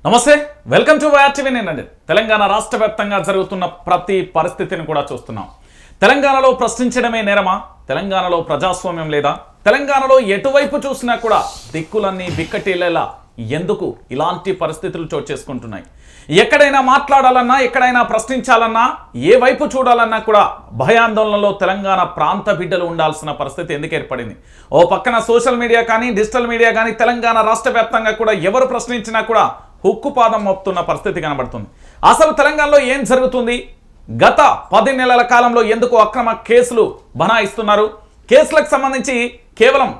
నమస్తే welcome to YRTV. నేనండి తెలంగాణ రాష్ట్ర వ్యాప్తంగా జరుగుతున్న ప్రతి పరిస్థితిని కూడా చూస్తున్నాం. తెలంగాణలో ప్రశ్నించడమే నేరమా? తెలంగాణలో ప్రజాస్వామ్యం లేదా? తెలంగాణలో ఎటువైపు చూసినా కూడా దిక్కులన్నీ బిక్కటిల్లేలా ఎందుకు ఇలాంటి పరిస్థితులు చోటు చేసుకుంటున్నాయి? ఎక్కడైనా మాట్లాడాలన్నా, ఎక్కడైనా ప్రశ్నించాలన్నా, ఏ వైపు చూడాలన్నా కూడా భయాందోళనలో తెలంగాణ ప్రాంత బిడ్డలు ఉండాల్సిన పరిస్థితి ఎందుకు ఏర్పడింది? ఓ పక్కన సోషల్ మీడియా కానీ, డిజిటల్ మీడియా కానీ తెలంగాణ రాష్ట్ర వ్యాప్తంగా కూడా ఎవరు ప్రశ్నించినా కూడా హుక్కుపాదం మోపుతున్న పరిస్థితి కనబడుతుంది. అసలు తెలంగాణలో ఏం జరుగుతుంది? గత 10 నెలల కాలంలో ఎందుకు అక్రమ కేసులు బనాయిస్తున్నారు? కేసులకు సంబంధించి కేవలం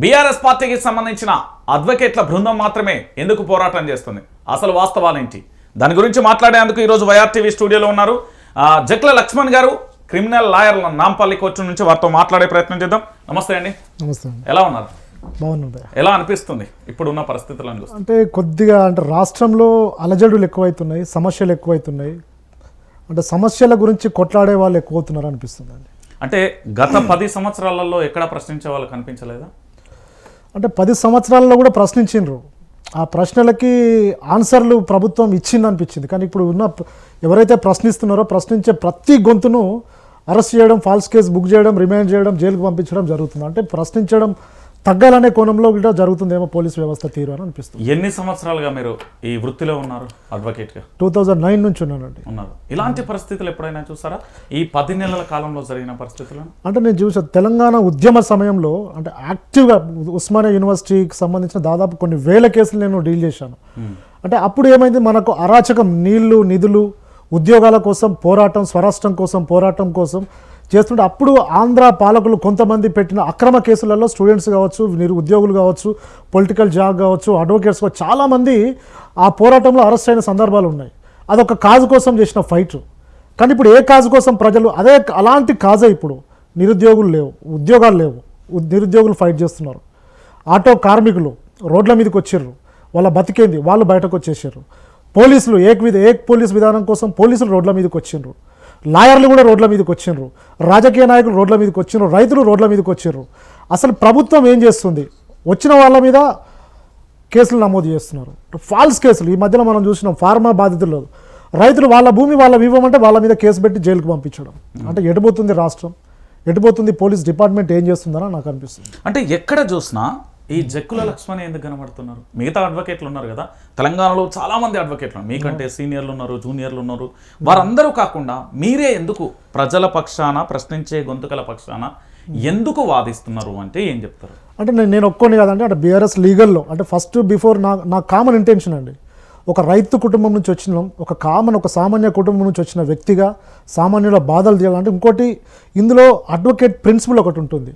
బీఆర్ఎస్ పార్టీకి సంబంధించిన అడ్వకేట్ల బృందం మాత్రమే ఎందుకు పోరాటం చేస్తుంది? అసలు వాస్తవాలేంటి? దాని గురించి మాట్లాడేందుకు ఈరోజు వైఆర్టీవీ స్టూడియోలో ఉన్నారు జక్ల లక్ష్మణ్ గారు, క్రిమినల్ లాయర్ల నాంపల్లి కోర్టు నుంచి. వారితో మాట్లాడే ప్రయత్నం చేద్దాం. నమస్తే అండి. నమస్తే. ఎలా ఉన్నారు? బాగుంది. ఎలా అనిపిస్తుంది ఇప్పుడున్న పరిస్థితులను చూస్తే? అంటే కొద్దిగా రాష్ట్రంలో అలజడులు ఎక్కువైతున్నాయి, సమస్యలు ఎక్కువైతున్నాయి. అంటే సమస్యల గురించి కొట్లాడే వాళ్ళు ఎక్కువ అవుతున్నారు అనిపిస్తుంది అండి. అంటే గత 10 సంవత్సరాలలో ఎక్కడ ప్రశ్నించే వాళ్ళు కనిపించలేదా? అంటే 10 సంవత్సరాలలో కూడా ప్రశ్నించిండ్రు. ఆ ప్రశ్నలకి ఆన్సర్లు ప్రభుత్వం ఇచ్చింది అనిపించింది. కానీ ఇప్పుడు ఉన్న ఎవరైతే ప్రశ్నిస్తున్నారో ప్రశ్నించే ప్రతి గొంతును అరెస్ట్ చేయడం, ఫాల్స్ కేసు బుక్ చేయడం, రిమాండ్ చేయడం, జైలుకు పంపించడం జరుగుతుంది. అంటే ప్రశ్నించడం తగ్గాలనే కోణంలో కూడా జరుగుతుందేమో పోలీస్ వ్యవస్థ తీరు అని అనిపిస్తుంది. ఎన్ని సంవత్సరాలుగా మీరు ఈ వృత్తిలో ఉన్నారు అడ్వకేట్గా? 2009 నుంచి ఉన్నానండి. ఉన్నారు. ఇలాంటి పరిస్థితులు ఎప్పుడైనా చూసారా ఈ 10 నెలల కాలంలో జరిగిన పరిస్థితులను? అంటే నేను చూసాను తెలంగాణ ఉద్యమ సమయంలో. అంటే యాక్టివ్గా ఉస్మానియా యూనివర్సిటీకి సంబంధించిన దాదాపు కొన్ని వేల కేసులు నేను డీల్ చేశాను. అంటే అప్పుడు ఏమైంది, మనకు అరాచకం, నీళ్లు, నిధులు, ఉద్యోగాల కోసం పోరాటం, స్వరాష్ట్రం కోసం పోరాటం కోసం చేస్తుంటే అప్పుడు ఆంధ్ర పాలకులు కొంతమంది పెట్టిన అక్రమ కేసులలో స్టూడెంట్స్ కావచ్చు, ఉద్యోగులు కావచ్చు, పొలిటికల్ జాబ్ కావచ్చు, అడ్వకేట్స్ కావచ్చు, చాలామంది ఆ పోరాటంలో అరెస్ట్ అయిన సందర్భాలు ఉన్నాయి. అదొక కాజు కోసం చేసిన ఫైట్. కానీ ఇప్పుడు ఏ కాజు కోసం ప్రజలు అలాంటి కాజే ఇప్పుడు. నిరుద్యోగులు లేవు, ఉద్యోగాలు లేవు, నిరుద్యోగులు ఫైట్ చేస్తున్నారు. ఆటో కార్మికులు రోడ్ల మీదకి వచ్చారు, వాళ్ళ బతికేంది, వాళ్ళు బయటకు వచ్చేసారు. పోలీసులు ఏక్ పోలీస్ విధానం కోసం పోలీసులు రోడ్ల మీదకి వచ్చిండ్రు. లాయర్లు కూడా రోడ్ల మీదకి వచ్చిండ్రు. రాజకీయ నాయకులు రోడ్ల మీదకి వచ్చిండ్రు. రైతులు రోడ్ల మీదకి వచ్చిండ్రు. అసలు ప్రభుత్వం ఏం చేస్తుంది? వచ్చిన వాళ్ళ మీద కేసులు నమోదు చేస్తున్నారు, ఫాల్స్ కేసులు. ఈ మధ్యలో మనం చూసినాం ఫార్మా బాధితులు, రైతులు వాళ్ళ భూమి వాళ్ళవి ఇవ్వమంటే వాళ్ళ మీద కేసు పెట్టి జైలుకు పంపించడం. అంటే ఎటుపోతుంది రాష్ట్రం, ఎటుపోతుంది పోలీస్ డిపార్ట్మెంట్, ఏం చేస్తుందని నాకు అనిపిస్తుంది. అంటే ఎక్కడ చూసినా ఈ జక్కుల లక్ష్మణ్ ఎందుకు కనబడుతున్నారు? మిగతా అడ్వకేట్లు ఉన్నారు కదా తెలంగాణలో, చాలా మంది అడ్వకేట్లు మీకంటే సీనియర్లు ఉన్నారు, జూనియర్లు ఉన్నారు. వారందరూ కాకుండా మీరే ఎందుకు ప్రజల పక్షాన, ప్రశ్నించే గొంతుకల పక్షాన ఎందుకు వాదిస్తున్నారు అంటే ఏం చెప్తారు? అంటే నేను ఒక్కొని కాదండి. అంటే బీఆర్ఎస్ లీగల్లో అంటే ఫస్ట్ బిఫోర్ నా కామన్ ఇంటెన్షన్ అండి, ఒక రైతు కుటుంబం నుంచి వచ్చిన ఒక సామాన్య కుటుంబం నుంచి వచ్చిన వ్యక్తిగా సామాన్యుల బాధలు చేయాలంటే, ఇంకోటి ఇందులో అడ్వకేట్ ప్రిన్సిపల్ ఒకటి ఉంటుంది.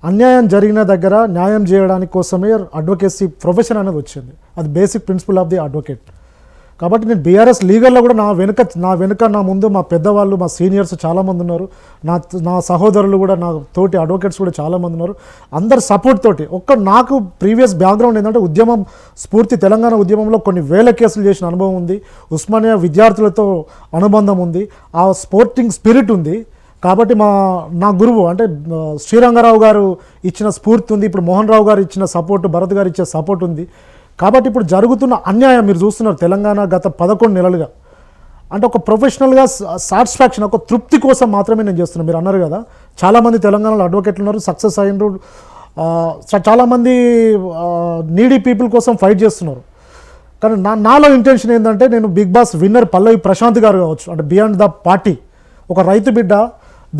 అన్యాయం జరిగిన దగ్గర న్యాయం చేయడానికి కోసమే అడ్వకేసీ ప్రొఫెషన్ అనేది వచ్చింది. అది basic principle of the advocate. కాబట్టి నేను బీఆర్ఎస్ లీగల్లో కూడా నా ముందు మా పెద్దవాళ్ళు, మా సీనియర్స్ చాలామంది ఉన్నారు. నా సహోదరులు కూడా, నా తోటి అడ్వకేట్స్ కూడా చాలామంది ఉన్నారు. అందరు సపోర్ట్ తోటి. నాకు ప్రీవియస్ బ్యాక్గ్రౌండ్ ఏంటంటే ఉద్యమం స్ఫూర్తి, తెలంగాణ ఉద్యమంలో కొన్ని వేల కేసులు చేసిన అనుభవం ఉంది. ఉస్మానియా విద్యార్థులతో అనుబంధం ఉంది. ఆ స్పోర్టింగ్ స్పిరిట్ ఉంది. కాబట్టి నా గురువు అంటే శ్రీరంగారావు గారు ఇచ్చిన స్ఫూర్తి ఉంది. ఇప్పుడు మోహన్ రావు గారు ఇచ్చిన సపోర్టు, భరత్ గారు ఇచ్చే సపోర్ట్ ఉంది. కాబట్టి ఇప్పుడు జరుగుతున్న అన్యాయం మీరు చూస్తున్నారు తెలంగాణ గత 11 నెలలుగా. అంటే ఒక ప్రొఫెషనల్గా సాటిస్ఫాక్షన్, ఒక తృప్తి కోసం మాత్రమే నేను చేస్తున్నాను. మీరు అన్నారు కదా, చాలామంది తెలంగాణలో అడ్వకేట్లు ఉన్నారు, సక్సెస్ అయినరు. చాలామంది నీడీ పీపుల్ కోసం ఫైట్ చేస్తున్నారు. కానీ నాలో ఇంటెన్షన్ ఏంటంటే, నేను బిగ్ బాస్ విన్నర్ పల్లవి ప్రశాంత్ గారు కావచ్చు, అంటే బియాండ్ ద పార్టీ, ఒక రైతు బిడ్డ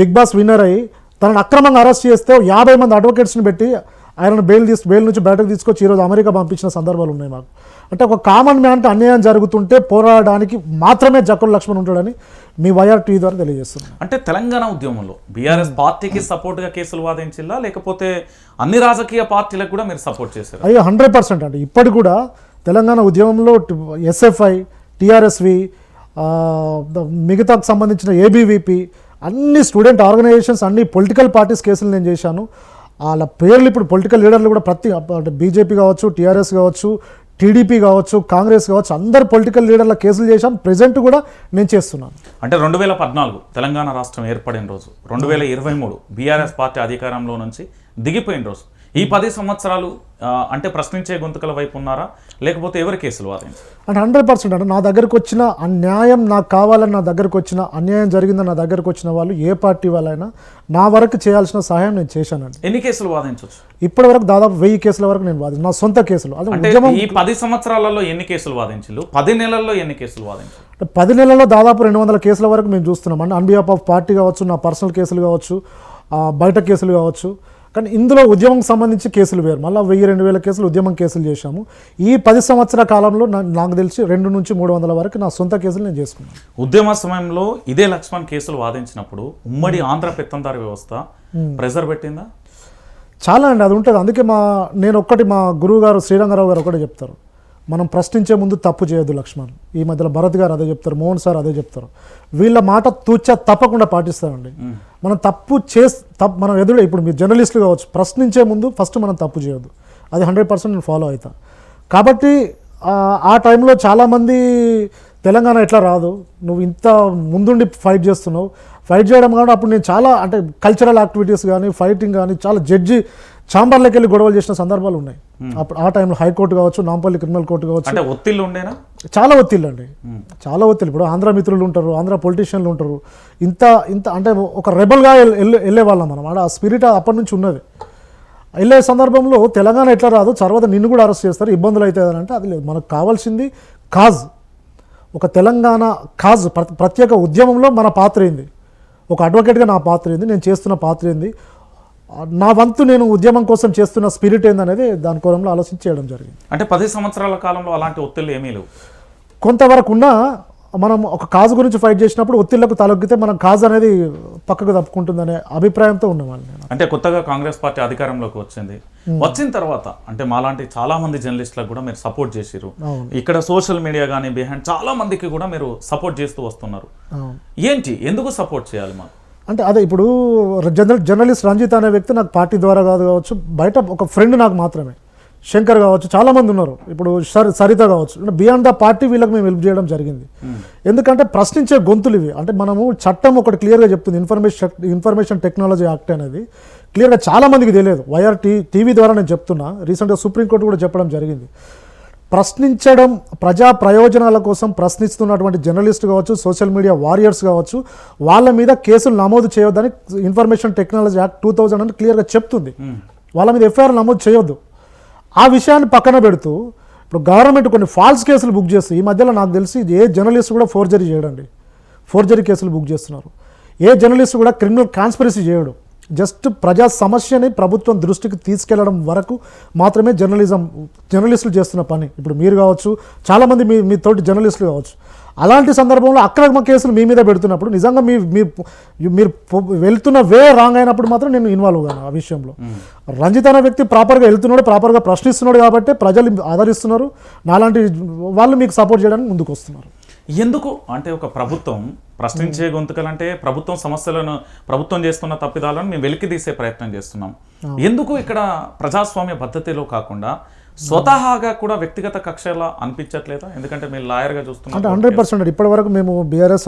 బిగ్ బాస్ విన్నర్ అయ్యి తనను అక్రమంగా అరెస్ట్ చేస్తే 50 మంది అడ్వకేట్స్ని పెట్టి ఆయనను బెయిల్ నుంచి బయటకు తీసుకొచ్చి ఈరోజు అమెరికా పంపించిన సందర్భాలు ఉన్నాయి మాకు. అంటే ఒక కామన్ మ్యాన్కి అన్యాయం జరుగుతుంటే పోరాడడానికి మాత్రమే జక్కుల లక్ష్మణ్ ఉంటాడని మీ వైఆర్టీవీ ద్వారా తెలియజేస్తున్నాను. అంటే తెలంగాణ ఉద్యమంలో బీఆర్ఎస్ పార్టీకి సపోర్ట్గా కేసులు వాదించిల్లా, లేకపోతే అన్ని రాజకీయ పార్టీలకు కూడా మీరు సపోర్ట్ చేశారు? అయ్యో 100%. అంటే ఇప్పటికి కూడా తెలంగాణ ఉద్యమంలో ఎస్ఎఫ్ఐ, టీఆర్ఎస్వి, మిగతాకు సంబంధించిన ఏబీవీపీ, అన్ని స్టూడెంట్ ఆర్గనైజేషన్స్, అన్ని పొలిటికల్ పార్టీస్ కేసులు నేను చేశాను. వాళ్ళ పేర్లు ఇప్పుడు పొలిటికల్ లీడర్లు కూడా అంటే బీజేపీ కావచ్చు, టీఆర్ఎస్ కావచ్చు, టీడీపీ కావచ్చు, కాంగ్రెస్ కావచ్చు, అందరు పొలిటికల్ లీడర్ల కేసులు చేశాను. ప్రెజెంట్ కూడా నేను చేస్తున్నాను. అంటే 2014 తెలంగాణ రాష్ట్రం ఏర్పడిన రోజు, 2023 బీఆర్ఎస్ పార్టీ అధికారంలో నుంచి దిగిపోయిన రోజు, ఈ 10 సంవత్సరాలు అంటే ప్రశ్నించే గొంతుకల వైపు ఉన్నారా, లేకపోతే ఎవరి కేసులు వాదించారు? అంటే 100% అంటే నా దగ్గరకు వచ్చిన అన్యాయం నాకు కావాలని నా దగ్గరకు వచ్చిన అన్యాయం జరిగిందని నా దగ్గరకు వచ్చిన వాళ్ళు ఏ పార్టీ వాళ్ళైనా నా వరకు చేయాల్సిన సహాయం నేను చేశానండి. ఎన్ని కేసులు వాదించవచ్చు? ఇప్పటి వరకు దాదాపు 1000 కేసుల వరకు నేను వాదించాను, నా సొంత కేసులు. అది అంటే ఉద్యమం ఈ 10 సంవత్సరాలలో ఎన్ని కేసులు వాదించారు? 10 నెలల్లో ఎన్ని కేసులు వాదించారు? 10 నెలల్లో దాదాపు 200 కేసుల వరకు మేము చూస్తున్నాం అండి. ఆన్ బిహాఫ్ ఆఫ్ పార్టీ కావచ్చు, నా పర్సనల్ కేసులు కావచ్చు, బయట కేసులు కావచ్చు. కానీ ఇందులో ఉద్యమం సంబంధించి కేసులు వేరు, మళ్ళీ 1000-2000 కేసులు ఉద్యమం కేసులు చేశాము. ఈ 10 సంవత్సరాల కాలంలో నాకు తెలిసి 200 నుంచి 300 వరకు నా సొంత కేసులు నేను చేసుకున్నాను. ఉద్యమ సమయంలో ఇదే లక్ష్మణ్ కేసులు వాదించినప్పుడు ఉమ్మడి ఆంధ్ర పెత్తందారి వ్యవస్థ ప్రెజర్ పెట్టిందా? చాలా అండి, అది ఉంటుంది. అందుకే మా గురువు గారు శ్రీరంగారావు గారు ఒకటే చెప్తారు, మనం ప్రశ్నించే ముందు తప్పు చేయొద్దు లక్ష్మణ్. ఈ మధ్యలో భరత్ గారు అదే చెప్తారు, మోహన్ సార్ అదే చెప్తారు. వీళ్ళ మాట తూచా తప్పకుండా పాటిస్తారండి. మనం మనం ఎదురు ఇప్పుడు మీరు జర్నలిస్టులు కావచ్చు, ప్రశ్నించే ముందు ఫస్ట్ మనం తప్పు చేయొద్దు, అది 100% నేను ఫాలో అవుతా. కాబట్టి ఆ టైంలో చాలామంది తెలంగాణ ఎట్లా రాదు, నువ్వు ఇంత ముందుండి ఫైట్ చేస్తున్నావు, ఫైట్ చేయడం కానీ అప్పుడు నేను చాలా అంటే కల్చరల్ యాక్టివిటీస్ కానీ ఫైటింగ్ కానీ చాలా జడ్జి ఛాంబర్లోకి వెళ్ళి గొడవలు చేసిన సందర్భాలు ఉన్నాయి. అప్పుడు ఆ టైంలో హైకోర్టు కావచ్చు, నాంపల్లి క్రిమినల్ కోర్టు కావచ్చు, అంటే ఒత్తిళ్ళు ఉండేనా? చాలా ఒత్తిళ్ళు అండి, చాలా ఒత్తిళ్ళు. ఇప్పుడు ఆంధ్ర మిత్రులు ఉంటారు, ఆంధ్ర పొలిటీషియన్లు ఉంటారు. ఇంత అంటే ఒక రెబల్గా వెళ్ళే వాళ్ళం మనం, ఆ స్పిరిట్ అప్పటి నుంచి ఉన్నది. వెళ్ళే సందర్భంలో తెలంగాణ ఎట్లా రాదు, తర్వాత నిన్ను కూడా అరెస్ట్ చేస్తారు, ఇబ్బందులు అవుతాయని అంటే అది లేదు. మనకు కావాల్సింది కాజ్, ఒక తెలంగాణ కాజ్, ప్రత్యేక ఉద్యమంలో మన పాత్ర ఏంది, ఒక అడ్వకేట్గా నా పాత్ర ఏంది, నేను చేస్తున్న పాత్ర ఏంది, నా వంతు నేను ఉద్యమం కోసం చేస్తున్న స్పిరిట్ ఏందనేది దాని కోణంలో ఆలోచించి చేయడం జరిగింది. అంటే 10 సంవత్సరాల కాలంలో అలాంటి ఒత్తిళ్ళు ఏమీ లేవు. కొంతవరకు ఉన్నా మనం ఒక కాజు గురించి ఫైట్ చేసినప్పుడు ఒత్తిళ్లకు తలొగ్గితే మనం కాజు అనేది పక్కకు తప్పుకుంటుందనే అభిప్రాయంతో ఉన్నవాళ్ళు. అంటే కొత్తగా కాంగ్రెస్ పార్టీ అధికారంలోకి వచ్చిన తర్వాత అంటే మాలాంటి చాలా మంది జర్నలిస్టులకు కూడా మీరు సపోర్ట్ చేసిరు. ఇక్కడ సోషల్ మీడియా కానీ బిహైండ్ చాలా మందికి కూడా మీరు సపోర్ట్ చేస్తూ వస్తున్నారు. ఏంటి, ఎందుకు సపోర్ట్ చేయాలి మాకు? అంటే అదే ఇప్పుడు జర్నలిస్ట్ రంజిత్ అనే వ్యక్తి నాకు పార్టీ ద్వారా కావచ్చు, బయట ఒక ఫ్రెండ్ నాకు మాత్రమే. శంకర్ కావచ్చు, చాలామంది ఉన్నారు, ఇప్పుడు సరిత కావచ్చు, అంటే బియాండ్ ద పార్టీ వీళ్ళకి మేము హెల్ప్ చేయడం జరిగింది. ఎందుకంటే ప్రశ్నించే గొంతులు ఇవి. అంటే మనము చట్టం ఒకటి క్లియర్గా చెప్తుంది, ఇన్ఫర్మేషన్ టెక్నాలజీ యాక్ట్ అనేది క్లియర్గా చాలామందికి తెలియదు. వైఆర్ టీవీ ద్వారా నేను చెప్తున్నా, రీసెంట్గా సుప్రీంకోర్టు కూడా చెప్పడం జరిగింది. ప్రశ్నించడం, ప్రజా ప్రయోజనాల కోసం ప్రశ్నిస్తున్నటువంటి జర్నలిస్ట్ కావచ్చు, సోషల్ మీడియా వారియర్స్ కావచ్చు, వాళ్ళ మీద కేసులు నమోదు చేయొద్దని ఇన్ఫర్మేషన్ టెక్నాలజీ యాక్ట్ 2000 అని క్లియర్గా చెప్తుంది. వాళ్ళ మీద ఎఫ్ఐఆర్ నమోదు చేయొద్దు. ఆ విషయాన్ని పక్కన పెడుతూ ఇప్పుడు గవర్నమెంట్ కొన్ని ఫాల్స్ కేసులు బుక్ చేస్తుంది. ఈ మధ్యలో నాకు తెలిసి ఏ జర్నలిస్ట్ కూడా ఫోర్జరీ చేయడండి, ఫోర్జరీ కేసులు బుక్ చేస్తున్నారు. ఏ జర్నలిస్ట్ కూడా క్రిమినల్ కాన్స్పిరసీ చేయడు. జస్ట్ ప్రజా సమస్యని ప్రభుత్వం దృష్టికి తీసుకెళ్లడం వరకు మాత్రమే జర్నలిస్టులు చేస్తున్న పని. ఇప్పుడు మీరు కావచ్చు, చాలామంది మీ తోటి జర్నలిస్టులు కావచ్చు, అలాంటి సందర్భంలో అక్రమ కేసులు మీ మీద పెడుతున్నప్పుడు నిజంగా మీరు వెళ్తున్న వే రాంగ్ అయినప్పుడు మాత్రం నేను ఇన్వాల్వ్ కాను ఆ విషయంలో. రంజిత్ అనే వ్యక్తి ప్రాపర్గా వెళ్తున్నాడు, ప్రాపర్గా ప్రశ్నిస్తున్నాడు కాబట్టి ప్రజలు ఆదరిస్తున్నారు. నాలాంటి వాళ్ళు మీకు సపోర్ట్ చేయడానికి ముందుకు వస్తున్నారు. ఎందుకు అంటే ఒక ప్రభుత్వం ప్రశ్నించే గొంతుకలంటే ప్రభుత్వం సమస్యలను, ప్రభుత్వం చేస్తున్న తప్పిదాలను మేము వెలికి తీసే ప్రయత్నం చేస్తున్నాం. ఎందుకు ఇక్కడ ప్రజాస్వామ్య పద్ధతిలో కాకుండా స్వతహాగా కూడా వ్యక్తిగత కక్షలా అనిపించట్లేదా? ఎందుకంటే మీరు లాయర్గా చూస్తున్నారు. అంటే 100% ఇప్పటి వరకు మేము బీఆర్ఎస్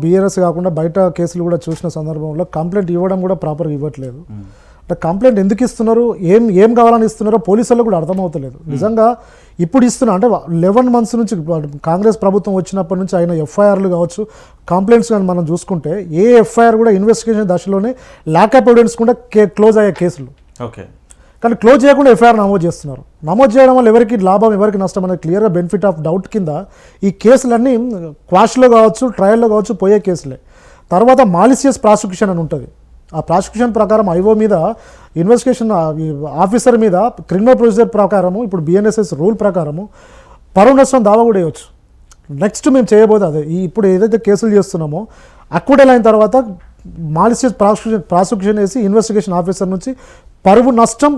బీఆర్ఎస్ కాకుండా బయట కేసులు కూడా చూసిన సందర్భంలో కంప్లైంట్ ఇవ్వడం కూడా ప్రాపర్గా ఇవ్వట్లేదు. అంటే కంప్లైంట్ ఎందుకు ఇస్తున్నారు, ఏం కావాలని ఇస్తున్నారో పోలీసులకు కూడా అర్థమవుతలేదు. నిజంగా ఇప్పుడు ఇస్తున్నా అంటే 11 months నుంచి కాంగ్రెస్ ప్రభుత్వం వచ్చినప్పటి నుంచి అయిన ఎఫ్ఐఆర్లు కావచ్చు, కంప్లైంట్స్ కానీ మనం చూసుకుంటే ఏ ఎఫ్ఐఆర్ కూడా ఇన్వెస్టిగేషన్ దశలోనే ల్యాక్ ఆఫ్ ఎవిడెన్స్ కూడా క్లోజ్ అయ్యే కేసులు. ఓకే, కానీ క్లోజ్ చేయకుండా ఎఫ్ఐఆర్ నమోదు చేస్తున్నారు. నమోదు చేయడం వల్ల ఎవరికి లాభం, ఎవరికి నష్టం అనేది క్లియర్గా బెనిఫిట్ ఆఫ్ డౌట్ కింద ఈ కేసులన్నీ క్వాష్లో కావచ్చు, ట్రయల్లో కావచ్చు పోయే కేసులే. తర్వాత మాలిసియస్ ప్రాసిక్యూషన్ అని ఉంటుంది. ఆ ప్రాసిక్యూషన్ ప్రకారం ఐఓ మీద, ఇన్వెస్టిగేషన్ ఆఫీసర్ మీద క్రిమినల్ ప్రొసీజర్ ప్రకారము, ఇప్పుడు బిఎన్ఎస్ఎస్ రూల్ ప్రకారము పరువు నష్టం దావా కూడా వేయవచ్చు. నెక్స్ట్ మేము చేయబోతే అదే, ఇప్పుడు ఏదైతే కేసులు చేస్తున్నామో అక్విడల్ అయిన తర్వాత మాలిసియస్ ప్రాసిక్యూషన్ వేసి ఇన్వెస్టిగేషన్ ఆఫీసర్ నుంచి పరువు నష్టం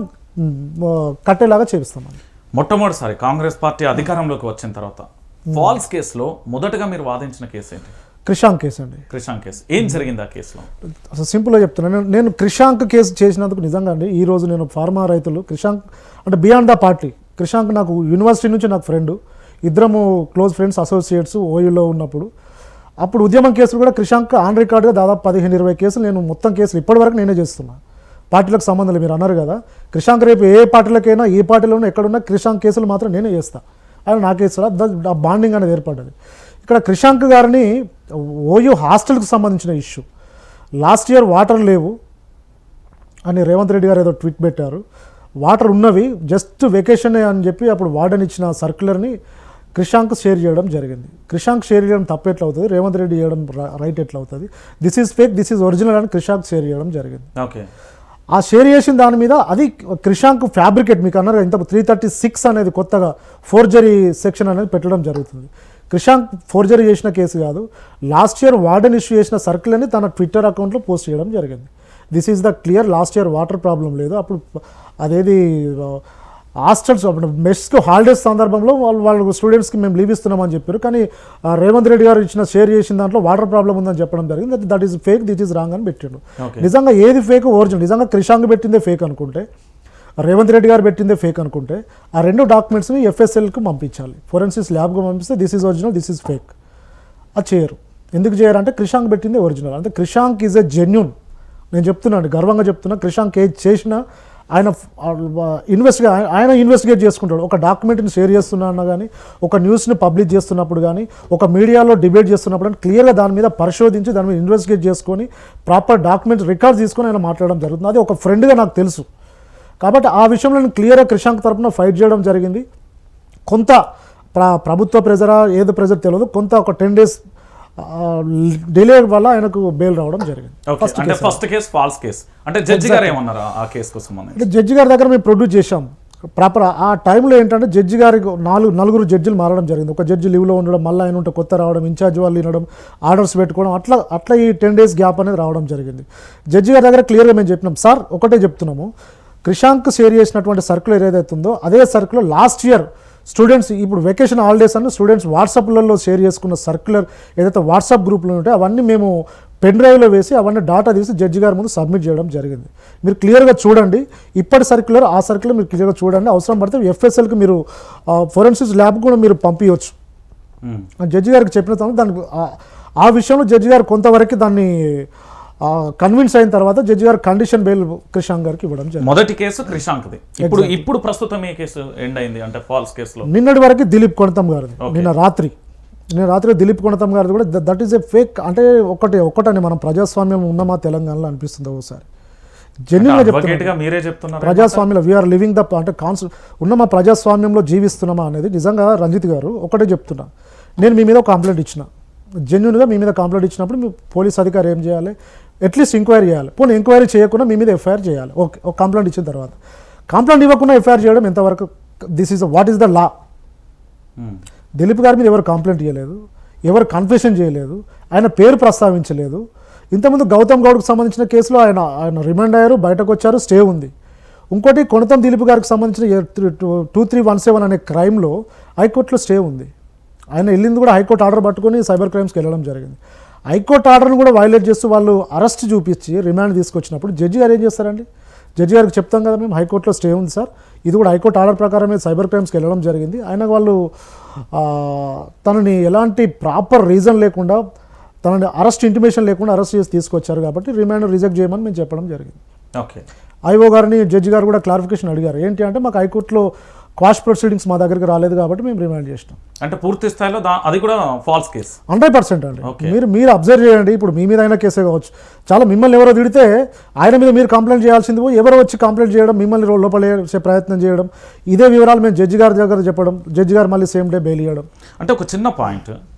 కట్టేలాగా చేపిస్తామని. మొట్టమొదటిసారి కాంగ్రెస్ పార్టీ అధికారంలోకి వచ్చిన తర్వాత ఫాల్స్ కేసులో మొదటగా మీరు వాదించిన కేసు ఏంటి? క్రిషాంక్ కేసు అండి. క్రిషాంక్ కేసు ఏం జరిగింది ఆ కేసులో? అసలు సింపుల్గా చెప్తున్నాను, నేను క్రిషాంక్ కేసు చేసినందుకు నిజంగా అండి, ఈరోజు నేను ఫార్మా రైతులు క్రిషాంక్ అంటే బియాండ్ ద పార్టీ, క్రిషాంక్ నాకు యూనివర్సిటీ నుంచి నాకు ఫ్రెండ్, ఇద్దరము క్లోజ్ ఫ్రెండ్స్, అసోసియేట్స్ ఓయూలో ఉన్నప్పుడు. అప్పుడు ఉద్యమం కేసులు కూడా క్రిషాంక్ ఆన్ రికార్డుగా దాదాపు 15-20 కేసులు నేను మొత్తం కేసులు ఇప్పటివరకు నేనే చేస్తున్నా. పార్టీలకు సంబంధం లేదు. మీరు అన్నారు కదా క్రిషాంక్ రేపు ఏ పార్టీలకైనా ఏ పార్టీలోనూ ఎక్కడున్నా క్రిషాంక్ కేసులు మాత్రం నేనే చేస్తాను, ఆయన నాకే ఇస్తాడు. ఆ బాండింగ్ అనేది ఏర్పడ్డది. ఇక్కడ క్రిషాంక్ గారిని ఓయూ హాస్టల్కి సంబంధించిన ఇష్యూ, లాస్ట్ ఇయర్ వాటర్ లేవు అని రేవంత్ రెడ్డి గారు ఏదో ట్వీట్ పెట్టారు. వాటర్ ఉన్నవి, జస్ట్ వెకేషన్ అని చెప్పి అప్పుడు వార్డెన్ ఇచ్చిన సర్క్యులర్ని క్రిషాంక్ షేర్ చేయడం జరిగింది. క్రిషాంక్ షేర్ చేయడం తప్పు ఎట్లా అవుతుంది, రేవంత్ రెడ్డి చేయడం రైట్ ఎట్లా అవుతుంది? This is fake, this is original అని క్రిషాంక్ షేర్ చేయడం జరిగింది. ఓకే, ఆ షేర్ చేసిన దాని మీద అది క్రిషాంక్ ఫ్యాబ్రికేట్, మీకు అన్నారు ఇంత 336 అనేది కొత్తగా ఫోర్జరీ సెక్షన్ అనేది పెట్టడం జరుగుతుంది. క్రిషాంక్ ఫోర్జరీ చేసిన కేసు కాదు, లాస్ట్ ఇయర్ వార్డెన్ ఇష్యూ చేసిన సర్కిల్ని తన ట్విట్టర్ అకౌంట్లో పోస్ట్ చేయడం జరిగింది. This is the clear, last year water problem లేదు, అప్పుడు అదేది హాస్టల్స్ మెస్కు హాలిడేస్ సందర్భంలో వాళ్ళు స్టూడెంట్స్కి మేము లీవ్ ఇస్తున్నామని చెప్పారు. కానీ రేవంత్ రెడ్డి గారు ఇచ్చిన షేర్ చేసిన దాంట్లో వాటర్ ప్రాబ్లం ఉందని చెప్పడం జరిగింది. That is fake, that is wrong అని పెట్టాడు. నిజంగా ఏది ఫేక్ ఒరిజినల్, నిజంగా క్రిషాంక్ పెట్టిందే ఫేక్ అనుకుంటే, రేవంత్ రెడ్డి గారు పెట్టిందే ఫేక్ అనుకుంటే, ఆ రెండు డాక్యుమెంట్స్ని FSLకి పంపించాలి, ఫోరెన్సిక్స్ ల్యాబ్కి పంపిస్తే this is original, this is fake. అది చేయరు. ఎందుకు చేయరంటే క్రిషాంక్ పెట్టిందే ఒరిజినల్. అంటే క్రిషాంక్ ఈజ్ ఎ జెన్యూన్. నేను చెప్తున్నాను, గర్వంగా చెప్తున్నా, క్రిషాంక్ ఏది చేసినా ఆయన ఇన్వెస్టిగేట్ చేసుకుంటాడు. ఒక డాక్యుమెంట్ని షేర్ చేస్తున్నా కానీ, ఒక న్యూస్ని పబ్లిష్ చేస్తున్నప్పుడు కానీ, ఒక మీడియాలో డిబేట్ చేస్తున్నప్పుడు కానీ క్లియర్గా దాని మీద పరిశోధించి దాని మీద ఇన్వెస్టిగేట్ చేసుకొని ప్రాపర్ డాక్యుమెంట్స్ రికార్డ్స్ తీసుకొని ఆయన మాట్లాడడం జరుగుతుంది. అది ఒక ఫ్రెండ్గా నాకు తెలుసు. కాబట్టి ఆ విషయంలో నేను క్లియర్గా క్రిషాంక్ తరఫున ఫైట్ చేయడం జరిగింది. కొంత ప్రభుత్వ ప్రెజరా ఏదో ప్రెజర్ తెలియదు, కొంత ఒక 10 days డిలే వల్ల ఆయనకు బెయిల్ రావడం జరిగింది. ఫస్ట్ కేసు ఫాల్స్ కేసు అంటే జడ్జి గారు ఏమన్నారు ఆ కేసు కోసం? అంటే జడ్జి గారి దగ్గర మేము ప్రొడ్యూస్ చేశాం ప్రాపర్. ఆ టైంలో ఏంటంటే జడ్జి గారికి నలుగురు జడ్జిలు మారడం జరిగింది. ఒక జడ్జి లీవ్లో ఉండడం, మళ్ళీ ఆయన ఉంటే కొత్త రావడం, ఇన్ఛార్జ్ వాళ్ళు వినడం, ఆర్డర్స్ పెట్టుకోవడం, అట్లా ఈ 10 days గ్యాప్ అనేది రావడం జరిగింది. జడ్జి గారి దగ్గర క్లియర్గా మేము చెప్పినాం, సార్ ఒకటే చెప్తున్నాము, క్రిషాంక్ షేర్ చేసినటువంటి సర్కులర్ ఏదైతే ఉందో అదే సర్కులర్ లాస్ట్ ఇయర్ స్టూడెంట్స్ ఇప్పుడు వెకేషన్ హాలిడేస్ అని స్టూడెంట్స్ వాట్సాప్లలో షేర్ చేసుకున్న సర్క్యులర్ ఏదైతే వాట్సాప్ గ్రూప్లో ఉంటే అవన్నీ మేము పెన్ డ్రైవ్లో వేసి అవన్నీ డాటా తీసి జడ్జి గారి ముందు సబ్మిట్ చేయడం జరిగింది. మీరు క్లియర్గా చూడండి, ఇప్పటి సర్క్యులర్ ఆ సర్క్యులర్ మీరు క్లియర్గా చూడండి. అవసరం పడితే FSLకి మీరు ఫోరెన్సిక్స్ ల్యాబ్ కూడా మీరు పంపించవచ్చు. జడ్జి గారికి చెప్పిన తర్వాత దానికి ఆ విషయంలో జడ్జి గారు కొంతవరకు దాన్ని కన్విన్స్ అయిన తర్వాత జడ్జి గారు కండిషన్ బెయిల్ క్రిషాంక్ గారికి ఇవ్వడం జరిగింది. మొదటి కేసు క్రిషాంక్ది. ఇప్పుడు ప్రస్తుతం ఏ కేసు ఎండ్ అయింది అంటే ఫాల్స్ కేసులో? నిన్నటి వరకు దిలీప్ కొణతం గారిది. నిన్న రాత్రి దిలీప్ కొణతం గారిది కూడా దట్ ఈస్ ఏ ఫేక్. అంటే ఒకటని మనం ప్రజాస్వామ్యం ఉన్నామా తెలంగాణలో అనిపిస్తుంది ఒకసారి. జెన్యున్గా చెప్తున్నారు, ప్రజాస్వామ్యంలో వీఆర్ లివింగ్ ద అంటే ఉన్నమా ప్రజాస్వామ్యంలో జీవిస్తున్నామా అనేది. నిజంగా రంజిత్ గారు ఒకటే చెప్తున్నా, నేను మీ మీద ఒక కంప్లైంట్ ఇచ్చిన, జెన్యున్గా మీ మీద కంప్లైంట్ ఇచ్చినప్పుడు మీ పోలీస్ అధికారి ఏం చేయాలి, అట్లీస్ట్ ఎంక్వైరీ చేయాలి. పోనీ ఎంక్వైరీ చేయకుండా మీ మీద FIR చేయాలి. ఓకే, ఒక కంప్లైంట్ ఇచ్చిన తర్వాత కంప్లైంట్ ఇవ్వకుండా FIR చేయడం ఎంతవరకు? This is what is the law? Dilip గారి మీద ఎవరు కంప్లైంట్ చేయలేదు, ఎవరు కన్ఫెషన్ చేయలేదు, ఆయన పేరు ప్రస్తావించలేదు. ఇంతకుముందు గౌతమ్ గౌడ్కి సంబంధించిన కేసులో ఆయన రిమాండ్ అయ్యారు, బయటకు వచ్చారు, స్టే ఉంది. ఇంకోటి కొణతం దిలీప్ గారికి సంబంధించిన 2317 అనే క్రైమ్లో హైకోర్టులో స్టే ఉంది. ఆయన వెళ్ళింది కూడా హైకోర్టు ఆర్డర్ పట్టుకొని సైబర్ క్రైమ్స్కి వెళ్ళడం జరిగింది. హైకోర్టు ఆర్డర్ను కూడా వైలేట్ చేస్తూ వాళ్ళు అరెస్ట్ చూపించి రిమాండ్ తీసుకొచ్చినప్పుడు జడ్జి గారు ఏం చేస్తారండి? జడ్జి గారికి చెప్తాం కదా మేము హైకోర్టులో స్టే ఉంది సార్, ఇది కూడా హైకోర్టు ఆర్డర్ ప్రకారమే సైబర్ క్రైమ్స్కి వెళ్ళడం జరిగింది. ఆయన వాళ్ళు తనని ఎలాంటి ప్రాపర్ రీజన్ లేకుండా, తనని అరెస్ట్ ఇంటిమేషన్ లేకుండా అరెస్ట్ చేసి తీసుకొచ్చారు కాబట్టి రిమాండ్ రిజెక్ట్ చేయమని మేము చెప్పడం జరిగింది. ఓకే, ఐఓ గారిని జడ్జి గారు కూడా క్లారిఫికేషన్ అడిగారు. ఏంటి అంటే మాకు హైకోర్టులో క్వాష్ ప్రొసీడింగ్స్ మా దగ్గరికి రాలేదు కాబట్టి మేము రిమాండ్ చేసినాం. అంటే పూర్తి స్థాయిలో అది కూడా ఫాల్స్ కేసు 100% అండి. మీరు అబ్జర్వ్ చేయండి, ఇప్పుడు మీ మీద అయినా కేసే కావచ్చు, చాలా మిమ్మల్ని ఎవరో తిడితే ఆయన మీద మీరు కంప్లైంట్ చేయాల్సింది ఎవరో వచ్చి కంప్లైంట్ చేయడం, మిమ్మల్ని లోపల వేసే ప్రయత్నం చేయడం, ఇదే వివరాలు మేము జడ్జి గారి దగ్గర చెప్పడం, జడ్జి గారు మళ్ళీ సేమ్ డే బెయిల్ ఇవ్వడం. అంటే ఒక చిన్న పాయింట్,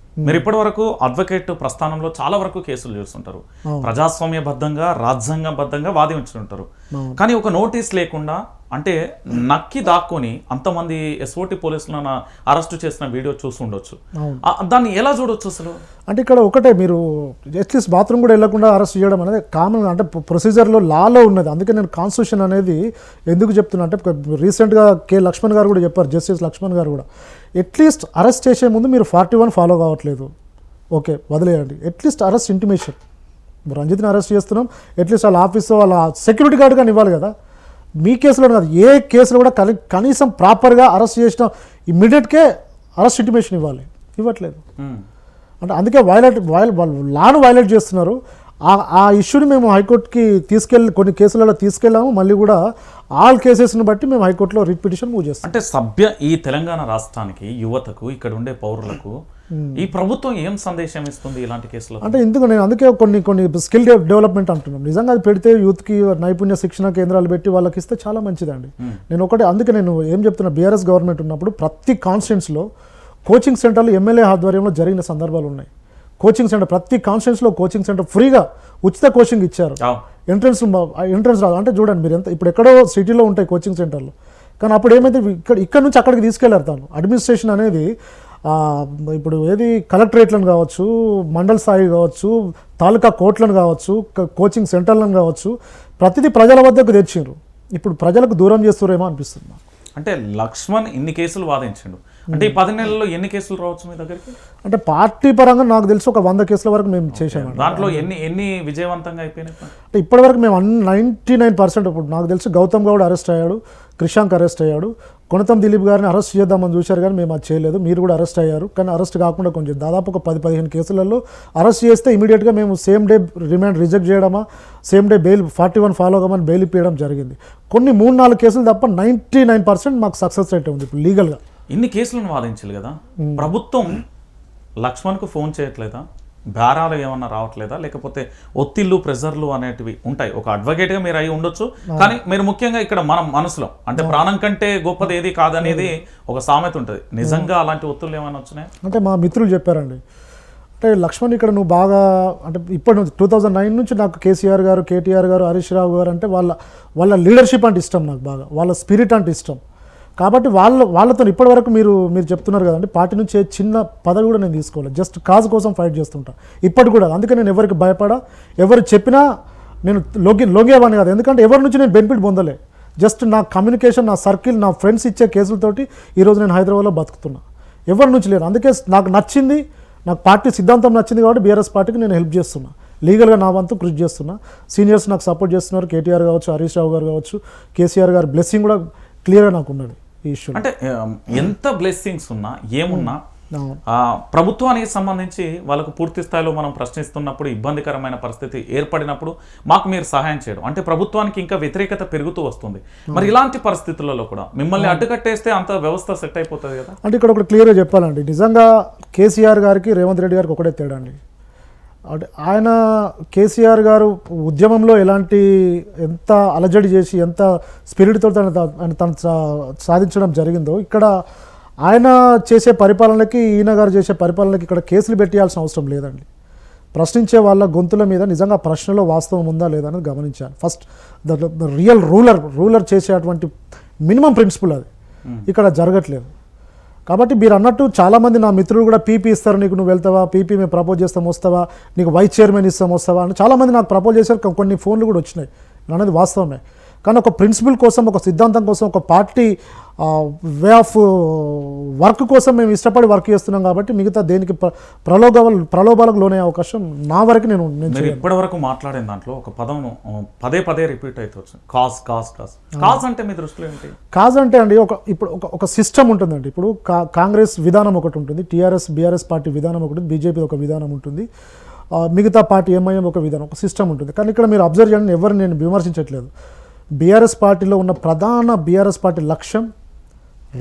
మీరు ఇప్పటి వరకు అడ్వకేట్ ప్రస్థానంలో చాలా వరకు కేసులు చేస్తుంటారు, ప్రజాస్వామ్యబద్ధంగా రాజ్యాంగబద్ధంగా వాదించుంటారు. కానీ ఒక నోటీస్ లేకుండా అంటే నక్కి దాక్కొని అంతమంది SOT పోలీసులను అరెస్ట్ చేసిన వీడియో చూస్తుండొచ్చు, దాన్ని ఎలా చూడొచ్చు అసలు? అంటే ఇక్కడ ఒకటే, మీరు అట్లీస్ట్ బాత్రూమ్ కూడా వెళ్ళకుండా అరెస్ట్ చేయడం అనేది కామన్, అంటే ప్రొసీజర్లో లాలో ఉన్నది. అందుకే నేను కాన్స్టిట్యూషన్ అనేది ఎందుకు చెప్తున్నా అంటే, రీసెంట్గా లక్ష్మణ్ గారు కూడా చెప్పారు, జస్టిస్ లక్ష్మణ్ గారు కూడా, అట్లీస్ట్ అరెస్ట్ చేసే ముందు మీరు 41 ఫాలో కావట్లేదు, ఓకే వదిలేయండి, అట్లీస్ట్ అరెస్ట్ ఇంటిమేషన్. రంజిత్ని అరెస్ట్ చేస్తున్నాం, అట్లీస్ట్ వాళ్ళ ఆఫీస్లో వాళ్ళ సెక్యూరిటీ గార్డ్ కానీ ఇవ్వాలి కదా. మీ కేసులో కాదు, ఏ కేసులో కూడా కనీసం ప్రాపర్గా అరెస్ట్ చేసిన ఇమ్మీడియట్కే అరెస్ట్ ఇంటిమేషన్ ఇవ్వట్లేదు. అంటే అందుకే లాను వైలేట్ చేస్తున్నారు. ఆ ఇష్యూని మేము హైకోర్టుకి కొన్ని కేసులలో తీసుకెళ్ళాము. మళ్ళీ కూడా ఆల్ కేసెస్ని బట్టి మేము హైకోర్టులో రిట్ పిటిషన్ మూవ్ చేస్తాం. అంటే ఈ తెలంగాణ రాష్ట్రానికి, యువతకు, ఇక్కడ ఉండే పౌరులకు ఈ ప్రభుత్వం ఏం సందేశం ఇస్తుంది ఇలాంటి కేసులో? అంటే నేను అందుకే కొన్ని స్కిల్ డెవలప్మెంట్ అంటున్నాం. నిజంగా అది పెడితే యూత్కి నైపుణ్య శిక్షణ కేంద్రాలు పెట్టి వాళ్ళకి ఇస్తే చాలా మంచిదండి. అందుకే నేను ఏం చెప్తున్నా, బీఆర్ఎస్ గవర్నమెంట్ ఉన్నప్పుడు ప్రతి కాన్స్టిట్యూన్సీలో కోచింగ్ సెంటర్లు ఎమ్మెల్యే ఆధ్వర్యంలో జరిగిన సందర్భాలు ఉన్నాయి. కోచింగ్ సెంటర్ ప్రతి కాన్స్టిట్యూన్సీలో కోచింగ్ సెంటర్ ఫ్రీగా ఉచిత కోచింగ్ ఇచ్చారు. ఎంట్రన్స్ రాదు అంటే చూడండి మీరు ఇప్పుడు ఎక్కడో సిటీలో ఉంటాయి కోచింగ్ సెంటర్లు, కానీ అప్పుడు ఏమైతే ఇక్కడ నుంచి అక్కడికి తీసుకెళ్లారు. తాను అడ్మినిస్ట్రేషన్ అనేది ఇప్పుడు ఏది కలెక్టరేట్లను కావచ్చు, మండల స్థాయి కావచ్చు, తాలూకా కోర్టులను కావచ్చు, కోచింగ్ సెంటర్లను కావచ్చు, ప్రతిదీ ప్రజల వద్దకు తెచ్చిండ్రు. ఇప్పుడు ప్రజలకు దూరం చేస్తురేమో అనిపిస్తుంది. అంటే లక్ష్మణ్ ఇన్ని కేసులు వాదించిండు అంటే ఈ 10 నెలల్లో ఎన్ని కేసులు రావచ్చు మీ దగ్గరికి? అంటే పార్టీ పరంగా నాకు తెలిసి ఒక 100 కేసుల వరకు మేము చేసాము. దాంట్లో ఎన్ని విజయవంతంగా అయిపోయినాయి? అంటే ఇప్పటివరకు మేము 99% ఇప్పుడు నాకు తెలిసి గౌతమ్ గౌడ్ అరెస్ట్ అయ్యాడు, క్రిషాంక్ అరెస్ట్ అయ్యాడు, కొనతం దిలీప్ గారిని అరెస్ట్ చేద్దామని చూశారు కానీ మేము అది చేయలేదు. మీరు కూడా అరెస్ట్ అయ్యారు, కానీ అరెస్ట్ కాకుండా కొంచెం దాదాపు ఒక 10-15 కేసులలో అరెస్ట్ చేస్తే ఇమీడియట్గా మేము సేమ్ డే రిమాండ్ రిజెక్ట్ చేయడమా, సేమ్ డే బెయిల్ 41 ఫాలో అవ్వమని బెయిల్ ఇప్పించడం జరిగింది. కొన్ని 3-4 కేసులు తప్ప 99% మాకు సక్సెస్ రేట్ ఉంది ఇప్పుడు లీగల్గా. ఇన్ని కేసులను వాదించాలి కదా, ప్రభుత్వం లక్ష్మణ్కు ఫోన్ చేయట్లేదా? బేరాలు ఏమన్నా రావట్లేదా? లేకపోతే ఒత్తిళ్ళు, ప్రెజర్లు అనేటివి ఉంటాయి. ఒక అడ్వకేట్గా మీరు అయి ఉండొచ్చు, కానీ మీరు ముఖ్యంగా ఇక్కడ మనం మనసులో అంటే ప్రాణం కంటే గొప్పది ఏది కాదనేది ఒక సామెత ఉంటుంది. నిజంగా అలాంటి ఒత్తిళ్ళు ఏమైనా వచ్చినాయి? అంటే మా మిత్రులు చెప్పారండి, అంటే లక్ష్మణ్ ఇక్కడ నువ్వు బాగా అంటే ఇప్పటి నుంచి 2009 నుంచి నాకు కేసీఆర్ గారు, కేటీఆర్ గారు, హరీష్ రావు గారు అంటే వాళ్ళ లీడర్షిప్ అంటే ఇష్టం, నాకు బాగా వాళ్ళ స్పిరిట్ అంటే ఇష్టం. కాబట్టి వాళ్ళతో ఇప్పటివరకు మీరు చెప్తున్నారు కదండి, పార్టీ నుంచి చిన్న పదవి కూడా నేను తీసుకోలేదు. జస్ట్ కాజ్ కోసం ఫైట్ చేస్తుంటా ఇప్పటి కూడా. అందుకే నేను ఎవరికి భయపడా, ఎవరు చెప్పినా నేను లొంగేవాడిని కాదు. ఎందుకంటే ఎవరి నుంచి నేను బెనిఫిట్ పొందలే. జస్ట్ నా కమ్యూనికేషన్, నా సర్కిల్, నా ఫ్రెండ్స్ ఇచ్చే కేసులతోటి ఈరోజు నేను హైదరాబాద్లో బతుకుతున్నా. ఎవరి నుంచి లేను. అందుకే నాకు నచ్చింది, నాకు పార్టీ సిద్ధాంతం నచ్చింది కాబట్టి బీఆర్ఎస్ పార్టీకి నేను హెల్ప్ చేస్తున్నా, లీగల్గా నా వంతు కృషి చేస్తున్నా. సీనియర్స్ నాకు సపోర్ట్ చేస్తున్నారు, కేటీఆర్ కావచ్చు, హరీష్ రావు గారు కావచ్చు, కేసీఆర్ గారు బ్లెస్సింగ్ కూడా క్లియర్గా నాకు ఉన్నది. అంటే ఎంత బ్లెస్సింగ్స్ ఉన్నా ఏమున్నా ప్రభుత్వానికి సంబంధించి వాళ్ళకు పూర్తి స్థాయిలో మనం ప్రశ్నిస్తున్నప్పుడు, ఇబ్బందికరమైన పరిస్థితి ఏర్పడినప్పుడు మాకు మీరు సహాయం చేయడం అంటే ప్రభుత్వానికి ఇంకా వ్యతిరేకత పెరుగుతూ వస్తుంది. మరి ఇలాంటి పరిస్థితులలో కూడా మిమ్మల్ని అడ్డుకట్టేస్తే అంత వ్యవస్థ సెట్ అయిపోతుంది కదా. అంటే ఇక్కడ ఒకటి క్లియర్గా చెప్పాలండి, నిజంగా కేసీఆర్ గారికి రేవంత్ రెడ్డి గారికి ఒకటే తేడా అండి. అంటే ఆయన కేసీఆర్ గారు ఉద్యమంలో ఎంత అలజడి చేసి ఎంత స్పిరిట్తో తను సాధించడం జరిగిందో, ఇక్కడ ఆయన చేసే పరిపాలనకి, ఈయన గారు చేసే పరిపాలనకి ఇక్కడ కేసులు పెట్టేయాల్సిన అవసరం లేదండి. ప్రశ్నించే వాళ్ళ గొంతుల మీద నిజంగా ప్రశ్నలో వాస్తవం ఉందా లేదా అనేది గమనించాలి. ఫస్ట్ ద రియల్ రూలర్ చేసేటువంటి మినిమం ప్రిన్సిపల్ అది ఇక్కడ జరగట్లేదు. కాబట్టి మీరు అన్నట్టు చాలామంది నా మిత్రులు కూడా పీపీ ఇస్తారు, నీకు నువ్వు వెళ్తావా, పీపీ మేము ప్రపోజ్ చేస్తాం వస్తావా, నీకు వైస్ చైర్మన్ ఇస్తాం వస్తావా అని చాలామంది నాకు ప్రపోజ్ చేశారు. కొన్ని ఫోన్లు కూడా వచ్చినాయి, అనేది వాస్తవమే. కానీ ఒక ప్రిన్సిపల్ కోసం, ఒక సిద్ధాంతం కోసం, ఒక పార్టీ వే ఆఫ్ వర్క్ కోసం మేము ఇష్టపడి వర్క్ చేస్తున్నాం. కాబట్టి మిగతా దేనికి ప్రలోభాలకు లోనే అవకాశం నా వరకు నేను ఇప్పటి వరకు మాట్లాడిన దాంట్లో ఒక పదం పదే రిపీట్ అవుతుంది, కాజ్ అంటే మీ దృష్టిలో ఏంటి? కాజ్ అంటే అండి ఇప్పుడు ఒక సిస్టమ్ ఉంటుందండి. ఇప్పుడు కాంగ్రెస్ విధానం ఒకటి ఉంటుంది, బీఆర్ఎస్ పార్టీ విధానం ఒకటి, బీజేపీ ఒక విధానం ఉంటుంది, మిగతా పార్టీ ఎంఐఎం ఒక విధానం, ఒక సిస్టమ్ ఉంటుంది. కానీ ఇక్కడ మీరు అబ్జర్వ్ చేయండి, ఎవరు నేను విమర్శించట్లేదు. బీఆర్ఎస్ పార్టీలో ఉన్న బీఆర్ఎస్ పార్టీ లక్ష్యం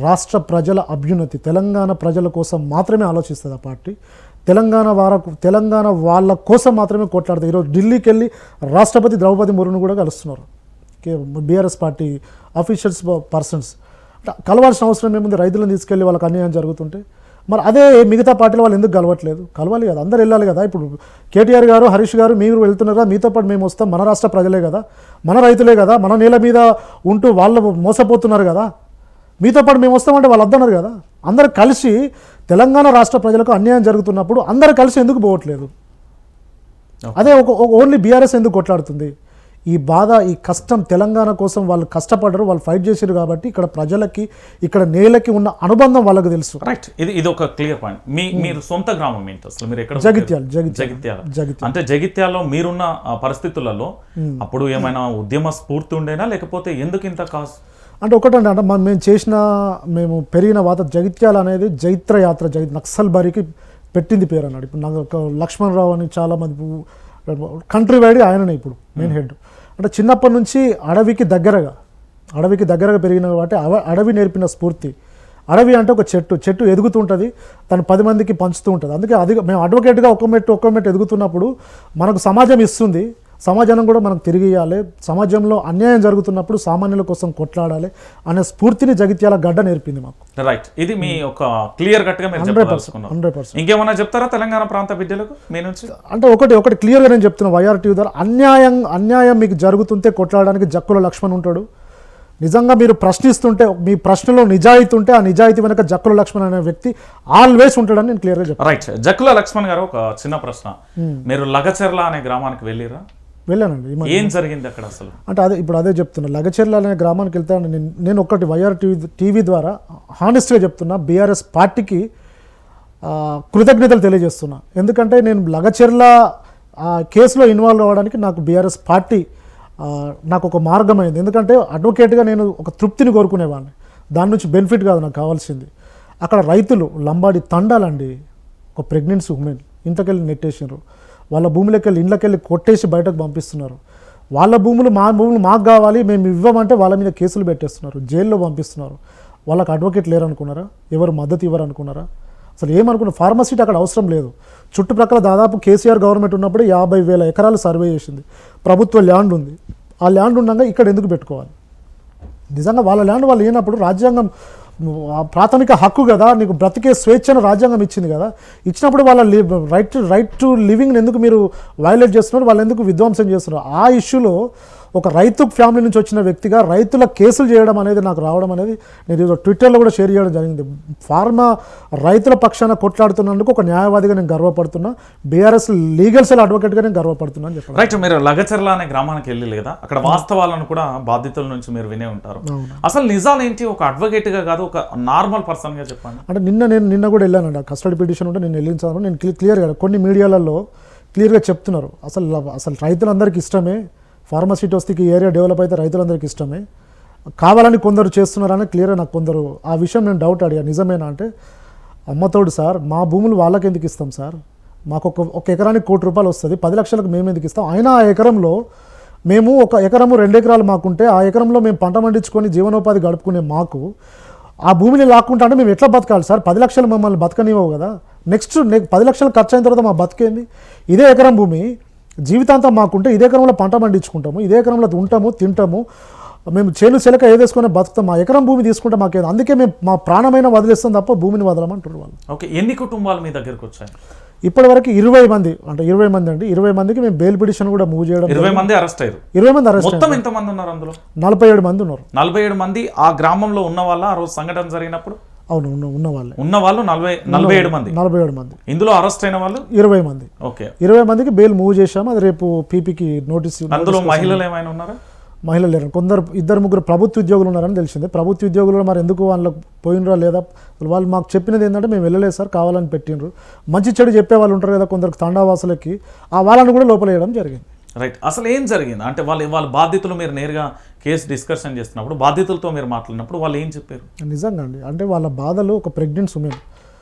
రాష్ట్ర ప్రజల అభ్యున్నతి, తెలంగాణ ప్రజల కోసం మాత్రమే ఆలోచిస్తుంది ఆ పార్టీ. తెలంగాణ వాళ్ళ కోసం మాత్రమే కొట్లాడుతుంది. ఈరోజు ఢిల్లీకి వెళ్ళి రాష్ట్రపతి ద్రౌపది ముర్మును కూడా కలుస్తున్నారు బీఆర్ఎస్ పార్టీ అఫీషియల్స్ పర్సన్స్. కలవాల్సిన అవసరం ఏముంది? రైతులను తీసుకెళ్ళి వాళ్ళకి అన్యాయం జరుగుతుంటే మరి అదే మిగతా పార్టీలు వాళ్ళు ఎందుకు కలవట్లేదు? కలవాలి కదా, అందరు వెళ్ళాలి కదా. ఇప్పుడు కేటీఆర్ గారు, హరీష్ గారు మీరు వెళ్తున్నారా, మీతో పాటు మేము వస్తాం, మన రాష్ట్ర ప్రజలే కదా, మన రైతులే కదా, మన నేల మీద ఉంటూ వాళ్ళు మోసపోతున్నారు కదా, మీతో పాటు మేము వస్తామంటే వాళ్ళు వద్దన్నారు కదా. అందరు కలిసి తెలంగాణ రాష్ట్ర ప్రజలకు అన్యాయం జరుగుతున్నప్పుడు అందరు కలిసి ఎందుకు పోవట్లేదు? అదే ఓన్లీ బీఆర్ఎస్ ఎందుకు కొట్లాడుతుంది? ఈ బాధ, ఈ కష్టం తెలంగాణ కోసం వాళ్ళు కష్టపడరు, వాళ్ళు ఫైట్ చేశారు కాబట్టి ఇక్కడ ప్రజలకి, ఇక్కడ నేలకి ఉన్న అనుబంధం వాళ్ళకి తెలుసు. రైట్, ఇది ఒక క్లియర్ పాయింట్. మీరు సొంత గ్రామం ఏంటి అసలు? మీరు ఎక్కడ? జగిత్యాల. అంటే జగిత్యాలలో మీరున్న పరిస్థితులలో అప్పుడు ఏమైనా ఉద్యమ స్ఫూర్తి ఉండేనా, లేకపోతే ఎందుకు ఇంత కాస్? అంటే ఒకటండి, అంటే మేము పెరిగిన జగిత్యాల అనేది జైత్ర యాత్ర, నక్సల్ బారికి పెట్టింది పేరు అన్నాడు. ఇప్పుడు నాకు లక్ష్మణరావు అని చాలామంది కంట్రీ వైడ్గా ఆయననే ఇప్పుడు మెయిన్ హెడ్. అంటే చిన్నప్పటి నుంచి అడవికి దగ్గరగా పెరిగిన కాబట్టి అడవి నేర్పిన స్ఫూర్తి. అడవి అంటే ఒక చెట్టు ఎదుగుతుంటుంది, తను 10 మందికి పంచుతూ ఉంటుంది. అందుకే అది మేము అడ్వకేట్గా ఒక్క మెట్టు ఎదుగుతున్నప్పుడు మనకు సమాజం ఇస్తుంది, సమాజాన్ని కూడా మనం తిరిగి ఇవ్వాలి. సమాజంలో అన్యాయం జరుగుతున్నప్పుడు సామాన్యుల కోసం కొట్లాడాలి అనే స్ఫూర్తిని జగిత్యాల గడ్డ నేర్పింది మాకు. రైట్, ఇది మీ ఒక క్లియర్ కట్గా మీరు 100%. ఇంకేమన్నా చెప్తారా తెలంగాణ ప్రాంత బిడ్డలకు మీ నుంచి? అంటే ఒకటి క్లియర్గా నేను చెప్తున్నా, వైఆర్టీవీ ద్వారా అన్యాయం మీకు జరుగుతుంటే కొట్లాడడానికి జక్కుల లక్ష్మణ్ ఉంటాడు. నిజంగా మీరు ప్రశ్నిస్తుంటే, మీ ప్రశ్నలో నిజాయితీ ఉంటే ఆ నిజాయితీ వెనక జక్కుల లక్ష్మణ్ అనే వ్యక్తి ఆల్వేస్ ఉంటాడని నేను క్లియర్గా చెప్తాను. రైట్, జక్కుల లక్ష్మణ్ గారు, ఒక చిన్న ప్రశ్న, మీరు లగచెర్ల అనే గ్రామానికి వెళ్ళిరా? వెళ్ళానండి. ఏం జరిగింది అక్కడ అసలు? అంటే అదే చెప్తున్నా, లగచెర్ల అనే గ్రామానికి వెళ్తాను నేను. ఒకటి వైఆర్టీవీ ద్వారా హానెస్ట్గా చెప్తున్నా, బీఆర్ఎస్ పార్టీకి కృతజ్ఞతలు తెలియజేస్తున్నా. ఎందుకంటే నేను లగచెర్ల కేసులో ఇన్వాల్వ్ అవ్వడానికి నాకు బీఆర్ఎస్ పార్టీ నాకు ఒక మార్గం అయింది. ఎందుకంటే అడ్వకేట్గా నేను ఒక తృప్తిని కోరుకునేవాడిని, దాని నుంచి బెనిఫిట్ కాదు నాకు కావాల్సింది. అక్కడ రైతులు లంబాడి తండాలండి, ఒక ప్రెగ్నెన్సీ ఉమెన్ ఇంట్లోకెళ్ళి నెట్టేసినారు, వాళ్ళ భూములకి వెళ్ళి ఇంట్లోకెళ్ళి కొట్టేసి బయటకు పంపిస్తున్నారు. వాళ్ళ భూములు మాకు కావాలి, మేము ఇవ్వమంటే వాళ్ళ మీద కేసులు పెట్టేస్తున్నారు, జైల్లో పంపిస్తున్నారు. వాళ్ళకి అడ్వకేట్ లేరు అనుకున్నారా? ఎవరు మద్దతు ఇవ్వరు అనుకున్నారా? అసలు ఏమనుకున్నా, ఫార్మసీటీ అక్కడ అవసరం లేదు. చుట్టుప్రక్కల దాదాపు కేసీఆర్ గవర్నమెంట్ ఉన్నప్పుడు 50,000 ఎకరాలు సర్వే చేసింది, ప్రభుత్వ ల్యాండ్ ఉంది. ఆ ల్యాండ్ ఉండగా ఇక్కడ ఎందుకు పెట్టుకోవాలి? నిజంగా వాళ్ళ ల్యాండ్ వాళ్ళు లేనప్పుడు రాజ్యాంగం ప్రాథమిక హక్కు కదా, నీకు బ్రతికే స్వేచ్ఛను రాజ్యాంగం ఇచ్చింది కదా, ఇచ్చినప్పుడు వాళ్ళ రైట్ టు లివింగ్ ఎందుకు మీరు వైలేట్ చేస్తున్నారు, వాళ్ళు ఎందుకు విధ్వంసం చేస్తున్నారు? ఆ ఇష్యూలో ఒక రైతు ఫ్యామిలీ నుంచి వచ్చిన వ్యక్తిగా రైతుల కేసులు చేయడం అనేది నాకు రావడం అనేది నేను ట్విట్టర్లో కూడా షేర్ చేయడం జరిగింది. రైతుల పక్షాన కొట్లాడుతున్నందుకు ఒక న్యాయవాదిగా నేను గర్వపడుతున్నా, బీఆర్ఎస్ లీగల్ సెల్ అడ్వకేట్గా నేను గర్వపడుతున్నా అని చెప్పాను. రైట్, మీరు లగచెర్ల అనే గ్రామానికి వెళ్ళి లేదా అక్కడ వాస్తవాలను కూడా బాధితుల నుంచి మీరు వినే ఉంటారు. అసలు నిజాలు ఏంటి? ఒక అడ్వకేట్గా కాదు, ఒక నార్మల్ పర్సన్గా చెప్పండి. అంటే నిన్న కూడా వెళ్ళానండి, ఆ కస్టడీ పిటిషన్ ఉంటే నేను వెళ్ళించాను. నేను క్లియర్గా కొన్ని మీడియాలలో క్లియర్గా చెప్తున్నారు, అసలు రైతులందరికీ ఇష్టమే, ఫార్మసిటీ వస్తే ఈ ఏరియా డెవలప్ అయితే రైతులందరికీ ఇష్టమే, కావాలని కొందరు చేస్తున్నారని క్లియర్గా నాకు కొందరు ఆ విషయం నేను డౌట్ అడిగా, నిజమేనా అంటే, అమ్మతోడు సార్, మా భూములు వాళ్ళకి ఎందుకు ఇస్తాం సార్, మాకు ఒక ఎకరానికి ₹1 కోటి వస్తుంది, 10 లక్షలకు మేము ఎందుకు ఇస్తాం? అయినా ఆ ఎకరంలో మేము ఒక ఎకరము 2 ఎకరాలు మాకుంటే ఆ ఎకరంలో మేము పంట పండించుకొని జీవనోపాధి గడుపుకునే మాకు ఆ భూమిని లాక్కుంటా అంటే మేము ఎట్లా బతకాలి సార్? 10 లక్షలు మమ్మల్ని బతకనివ్వవు కదా. నెక్స్ట్ 10 లక్షలు ఖర్చు అయిన తర్వాత మా బతికేంది? ఇదే ఎకరం భూమి జీవితాంతం మాకుంటే ఇదే ఎకరంలో పంట పండించుకుంటాము, ఇదే ఎకరంలో ఉంటాము, తింటాము, మేము చెలక ఏదేసుకొని బతుకుతాం. మా ఎకరం భూమి తీసుకుంటే మాకేది, అందుకే మేము మా ప్రాణమైన వదిలేస్తాం తప్ప భూమిని వదలమంటారు వాళ్ళు. ఓకే, ఎన్ని కుటుంబాలు మీ దగ్గరకు వచ్చాయి? ఇప్పటి వరకు 20 మంది, అంటే 20 మంది అండి. 20 మందికి మేము బెయిల్ పిటిషన్ కూడా మూవ్ చేయడం. 20 మంది అరెస్ట్ అయ్యారు. 20 మంది అరెస్ట్. మొత్తం ఎంతమంది ఉన్నారు అందులో? 47 మంది ఉన్నారు. 47 మంది ఆ గ్రామంలో ఉన్న వాళ్ళ ఆ రోజు సంఘటన జరిగినప్పుడు? అవును, ఉన్న వాళ్ళే. ఉన్న వాళ్ళు 47 మంది. 47 మంది. ఇందులో అరెస్ట్ అయిన వాళ్ళు 20 మంది. ఓకే, 20 మందికి బెయిల్ మూవ్ చేశాము. అది రేపు పీపీకి నోటీస్. అందులో మహిళలు ఏమైనా ఉన్నారా? మహిళలు లేరు. 2-3 ప్రభుత్వ ఉద్యోగులు ఉన్నారని తెలిసింది. ప్రభుత్వ ఉద్యోగులు మరి ఎందుకు వాళ్ళకి పోయినరా లేదా, వాళ్ళు మాకు చెప్పినది ఏంటంటే మేము వెళ్ళలేదు సార్, కావాలని పెట్టినరు. మంచి చెడు చెప్పే వాళ్ళు ఉంటారు కదా కొందరు తండావాసులకి, ఆ వాళ్ళని కూడా లోపల వేయడం జరిగింది. రైట్, అసలు ఏం జరిగింది అంటే వాళ్ళ బాధితులు, మీరు నేరుగా కేసు డిస్కషన్ చేస్తున్నప్పుడు బాధితులతో మీరు మాట్లాడినప్పుడు వాళ్ళు ఏం చెప్పారు? నిజంగా అండి, అంటే వాళ్ళ బాధలు, ఒక ప్రెగ్నెంట్ ఉమెన్,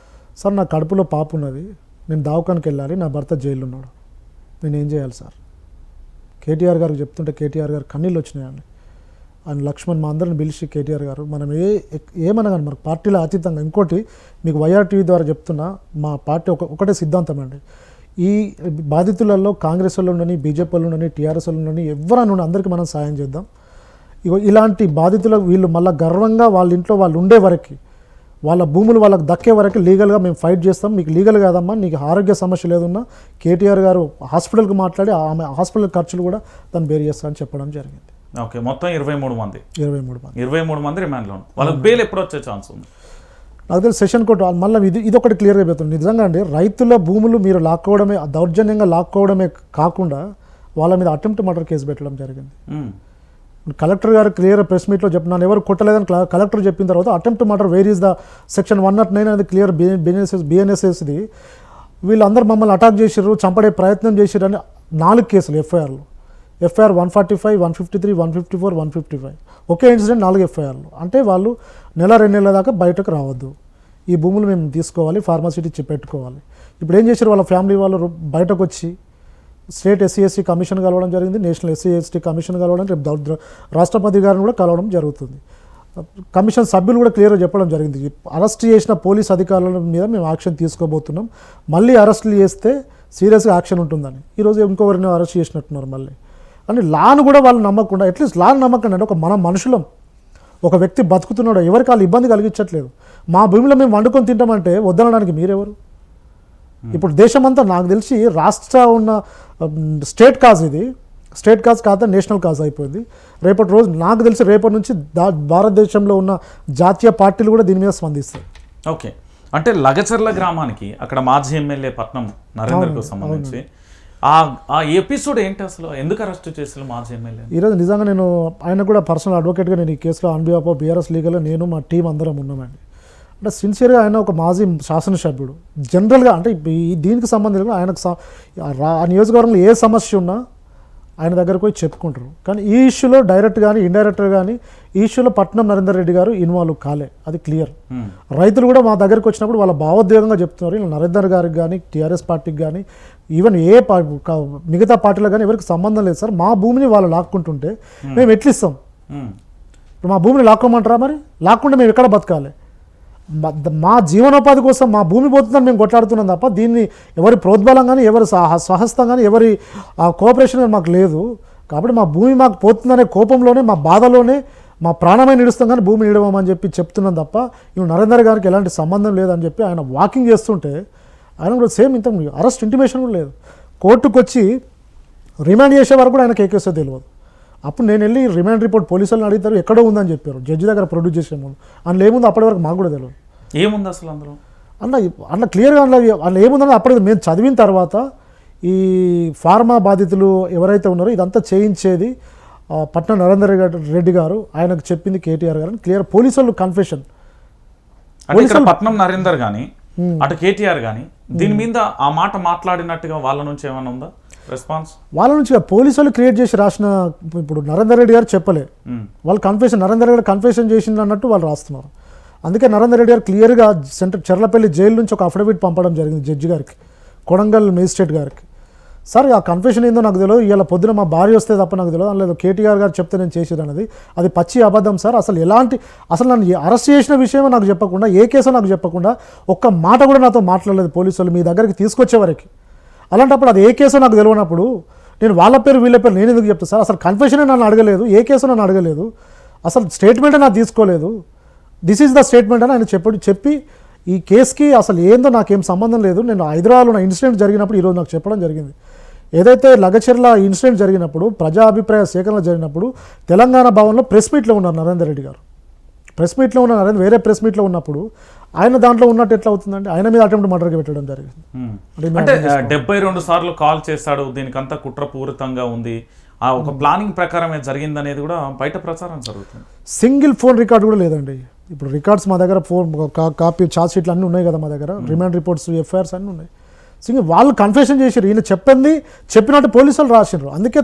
సార్ నా కడుపులో పాప ఉన్నది, నేను దవాఖానకి వెళ్ళాలి, నా భర్త జైల్లో ఉన్నాడు, నేను ఏం చేయాలి సార్? కేటీఆర్ గారికి చెప్తుంటే కేటీఆర్ గారు కన్నీళ్ళు వచ్చినాయండి. ఆయన లక్ష్మణ్ మా అందరిని పిలిచి, కేటీఆర్ గారు మనం ఏమన్నా కానీ మనకు పార్టీలో అతీతంగా, ఇంకోటి మీకు వైఆర్టీవీ ద్వారా చెప్తున్నా, మా పార్టీ ఒకటే సిద్ధాంతం అండి, ఈ బాధితులలో కాంగ్రెస్ వాళ్ళు ఉండని, బీజేపీ వాళ్ళు ఉండని, టీఆర్ఎస్ వాళ్ళు ఉండని, ఎవరైనా ఉండి అందరికీ మనం సాయం చేద్దాం. ఇలాంటి బాధితులకు వీళ్ళు మళ్ళీ గర్వంగా వాళ్ళ ఇంట్లో వాళ్ళు ఉండే వరకు, వాళ్ళ భూములు వాళ్ళకి దక్కే వరకు లీగల్గా మేము ఫైట్ చేస్తాం. మీకు లీగల్ కాదమ్మా, నీకు ఆరోగ్య సమస్య లేదున్నా కేటీఆర్ గారు హాస్పిటల్కి మాట్లాడి ఆమె హాస్పిటల్ ఖర్చులు కూడా తను బేర్ చేస్తామని చెప్పడం జరిగింది. ఓకే, మొత్తం 23 మంది. 23 మంది రిమాండ్లో ఉన్నారు. వాళ్ళకి బెయిల్ ఎప్పుడు వచ్చే ఛాన్స్ ఉంది? నాకు తెలిసి సెషన్ కోర్టు మళ్ళీ ఇది ఒకటి క్లియర్గా పెడుతుంది. నిజంగా అండి, రైతుల భూములు మీరు లాక్కోవడమే, దౌర్జన్యంగా లాక్కోవడమే కాకుండా వాళ్ళ మీద అటెంప్ట్ మర్డర్ కేసు పెట్టడం జరిగింది. కలెక్టర్ గారు క్లియర్ ప్రెస్ మీట్లో చెప్పినాను, ఎవరు కొట్టలేదని కలెక్టర్ చెప్పిన తర్వాత attempt murder where is the section 109 అనేది క్లియర్ బిఎన్ఎస్ఎస్ది. వీళ్ళందరూ మమ్మల్ని అటాక్ చేసిర్రు, చంపడే ప్రయత్నం చేసిర్రు అని 4 కేసులు ఎఫ్ఐఆర్లు. ఎఫ్ఐఆర్ 145, 153, 154, 155, ఒకే ఇన్సిడెంట్ 4 ఎఫ్ఐఆర్లు. అంటే వాళ్ళు 1-2 నెలల దాకా బయటకు రావద్దు, ఈ భూములు మేము తీసుకోవాలి, ఫార్మసిటీ పెట్టుకోవాలి. ఇప్పుడు ఏం చేశారు, వాళ్ళ ఫ్యామిలీ వాళ్ళు బయటకు వచ్చి స్టేట్ ఎస్సీ ఎస్టీ కమిషన్ కలవడం జరిగింది, నేషనల్ ఎస్సీ ఎస్టీ కమిషన్ కలవడం, రేపు రాష్ట్రపతి గారిని కూడా కలవడం జరుగుతుంది. కమిషన్ సభ్యులు కూడా క్లియర్గా చెప్పడం జరిగింది, అరెస్ట్ చేసిన పోలీస్ అధికారుల మీద మేము యాక్షన్ తీసుకోబోతున్నాం, మళ్ళీ అరెస్టులు చేస్తే సీరియస్గా యాక్షన్ ఉంటుందని. ఈరోజు ఇంకొకరిని అరెస్ట్ చేసినట్టున్నారు మళ్ళీ. అని లాను కూడా వాళ్ళు నమ్మకుండా, అట్లీస్ట్ లాను నమ్మకండి అంటే మన మనుషులం, ఒక వ్యక్తి బతుకుతున్నాడు, ఎవరికి వాళ్ళు ఇబ్బంది కలిగించట్లేదు. మా భూమిలో మేము వండుకొని తింటామంటే వద్దనడానికి మీరెవరు? ఇప్పుడు దేశమంతా నాకు తెలిసి రాష్ట్ర ఉన్న స్టేట్ కాజ్, ఇది స్టేట్ కాజ్ కాదా నేషనల్ కాజ్ అయిపోయింది. రేపటి రోజు నాకు తెలిసి రేపటి నుంచి భారతదేశంలో ఉన్న జాతీయ పార్టీలు కూడా దీని మీద స్పందిస్తాయి. ఓకే, అంటే లగచర్ల గ్రామానికి అక్కడ మాజీ ఎమ్మెల్యే పట్నం నరేందర్కు సంబంధించి ఆ ఎపిసోడ్ ఏంటి, అసలు ఎందుకు అరెస్ట్ చేశారు మాజీ ఎమ్మెల్యే? ఈరోజు నిజంగా నేను ఆయన కూడా పర్సనల్ అడ్వకేట్గా నేను ఈ కేసులో ఆన్ బిహాఫ్ ఆఫ్ బీఆర్ఎస్ లీగల్గా నేను మా టీం అందరం ఉన్నామండి. అంటే సిన్సియర్గా ఆయన ఒక మాజీ శాసనసభ్యుడు, జనరల్గా అంటే దీనికి సంబంధించిన ఆయనకు ఆ నియోజకవర్గంలో ఏ సమస్య ఉన్నా ఆయన దగ్గరకు పోయి చెప్పుకుంటారు. కానీ ఈ ఇష్యూలో డైరెక్ట్ కానీ ఇండైరెక్ట్గా కానీ ఈ ఇష్యూలో పట్నం నరేందర్ రెడ్డి గారు ఇన్వాల్వ్ కాలే, అది క్లియర్. రైతులు కూడా మా దగ్గరకు వచ్చినప్పుడు వాళ్ళ భావోద్వేగంగా చెప్తున్నారు, ఇలా నరేందర్ గారికి కానీ టీఆర్ఎస్ పార్టీకి కానీ ఈవెన్ మిగతా పార్టీలకు కానీ ఎవరికి సంబంధం లేదు సార్, మా భూమిని వాళ్ళు లాక్కుంటుంటే మేము ఎట్లిస్తాం? మా భూమిని లాక్కోమంటారా? మరి లాక్కుంటే మేము ఎక్కడ బతకాలి? మా జీవనోపాధి కోసం మా భూమి పోతుందని మేము కొట్లాడుతున్నాం తప్ప దీన్ని ఎవరి ప్రోద్బలం కానీ ఎవరి స్వహస్తం కానీ ఎవరి కోఆపరేషన్ మాకు లేదు. కాబట్టి మా భూమి మాకు పోతుందనే కోపంలోనే మా బాధలోనే మా ప్రాణమే నిలుస్తాం కానీ భూమి నిడవమని చెప్పి చెప్తున్నాం తప్ప ఇవి నరేందర్ గారికి ఎలాంటి సంబంధం లేదని చెప్పి ఆయన వాకింగ్ చేస్తుంటే ఆయన కూడా సేమ్ ఇంత అరెస్ట్ ఇంటిమేషన్ కూడా లేదు. కోర్టుకు వచ్చి రిమాండ్ చేసే వరకు కూడా ఆయనకు ఏ కేసో తెలియదు. అప్పుడు నేను వెళ్ళి రిమాండ్ రిపోర్ట్ పోలీసులను అడుగుతారు, ఎక్కడో ఉందని చెప్పారు, జడ్జి దగ్గర ప్రొడ్యూస్ చేసే ముందు. అందులో ఏముందో అప్పటి వరకు మాకు కూడా తెలియదు. ఏముంది అసలు అందులో? అన్న క్లియర్గా అందులో ఏముందని అప్పటికి మేము చదివిన తర్వాత ఈ ఫార్మా బాధితులు ఎవరైతే ఉన్నారో ఇదంతా చేయించేది పట్నం నరేందర్ రెడ్డి గారు, ఆయనకు చెప్పింది కేటీఆర్ గారు అని క్లియర్ పోలీసు వాళ్ళు కన్ఫెషన్. పట్నం నరేందర్ కానీ అటు కేటీఆర్ కానీ దీని మీద ఆ మాట మాట్లాడినట్టుగా వాళ్ళ నుంచి ఏమైనా ఉందా రెస్పాన్స్? వాళ్ళ నుంచి పోలీసు వాళ్ళు క్రియేట్ చేసి రాసిన, ఇప్పుడు నరేందర్ రెడ్డి గారు చెప్పలే, వాళ్ళు కన్ఫెషన్ నరేందర్ రెడ్డి కన్ఫెషన్ చేసింది అన్నట్టు వాళ్ళు రాస్తున్నారు. అందుకే నరేందర్ రెడ్డి గారు క్లియర్గా చెర్లపల్లి జైలు నుంచి ఒక అఫిడవిట్ పంపడం జరిగింది జడ్జి గారికి, కొడంగల్ మేజిస్ట్రేట్ గారికి. సార్ ఆ కన్ఫెషన్ ఏందో నాకు తెలియదు, ఇలా పొద్దున మా భార్య వస్తే తప్ప నాకు తెలియదు, లేదు కేటీఆర్ గారు చెప్తే నేను చేసేది అన్నది అది పచ్చి అబద్ధం సార్. అసలు నన్ను అరెస్ట్ చేసిన విషయమో నాకు చెప్పకుండా, ఏ కేసో నాకు చెప్పకుండా ఒక్క మాట కూడా నాతో మాట్లాడలేదు పోలీసు వాళ్ళు మీ దగ్గరికి తీసుకొచ్చే వరకు. అలాంటప్పుడు అది ఏ కేసో నాకు తెలియనప్పుడు నేను వాళ్ళ పేరు వీళ్ళ పేరు నేను ఎందుకు చెప్తాను సార్? అసలు కన్ఫెషనే నన్ను అడగలేదు, ఏ కేసో నన్ను అడగలేదు, అసలు స్టేట్మెంటే నాకు తీసుకోలేదు, దిస్ ఈజ్ ద స్టేట్మెంట్ అని ఆయన చెప్పి ఈ కేసుకి అసలు ఏందో నాకేం సంబంధం లేదు, నేను హైదరాబాద్లో నా ఇన్సిడెంట్ జరిగినప్పుడు ఈరోజు నాకు చెప్పడం జరిగింది. ఏదైతే లగచర్ల ఇన్సిడెంట్ జరిగినప్పుడు ప్రజా అభిప్రాయ సేకరణ జరిగినప్పుడు తెలంగాణ భవన్లో ప్రెస్ మీట్లో ఉన్నారు నరేందర్ రెడ్డి గారు. ప్రెస్ మీట్లో ఉన్న నరేందర్ వేరే ప్రెస్ మీట్లో ఉన్నప్పుడు ఆయన దాంట్లో ఉన్నట్టు ఎట్లా అవుతుందంటే ఆయన మీద అటెంప్ట్ మర్డర్కి పెట్టడం జరిగింది. అంటే 72 సార్లు కాల్ చేస్తాడు, దీనికంతా కుట్రపూరితంగా ఉంది, ఆ ఒక ప్లానింగ్ ప్రకారమే జరిగిందనేది కూడా బయట ప్రచారం జరుగుతుంది. సింగిల్ ఫోన్ రికార్డు కూడా లేదండి. ఇప్పుడు రికార్డ్స్ మా దగ్గర ఫోన్ కాపీ ఛార్జ్ షీట్లు అన్నీ ఉన్నాయి కదా మా దగ్గర, రిమాండ్ రిపోర్ట్స్ ఎఫ్ఐఆర్స్ అన్నీ ఉన్నాయి. సింగిల్ వాళ్ళు కన్ఫెషన్ చేశారు, ఈయన చెప్పినట్టు పోలీసులు రాసిండ్రు. అందుకే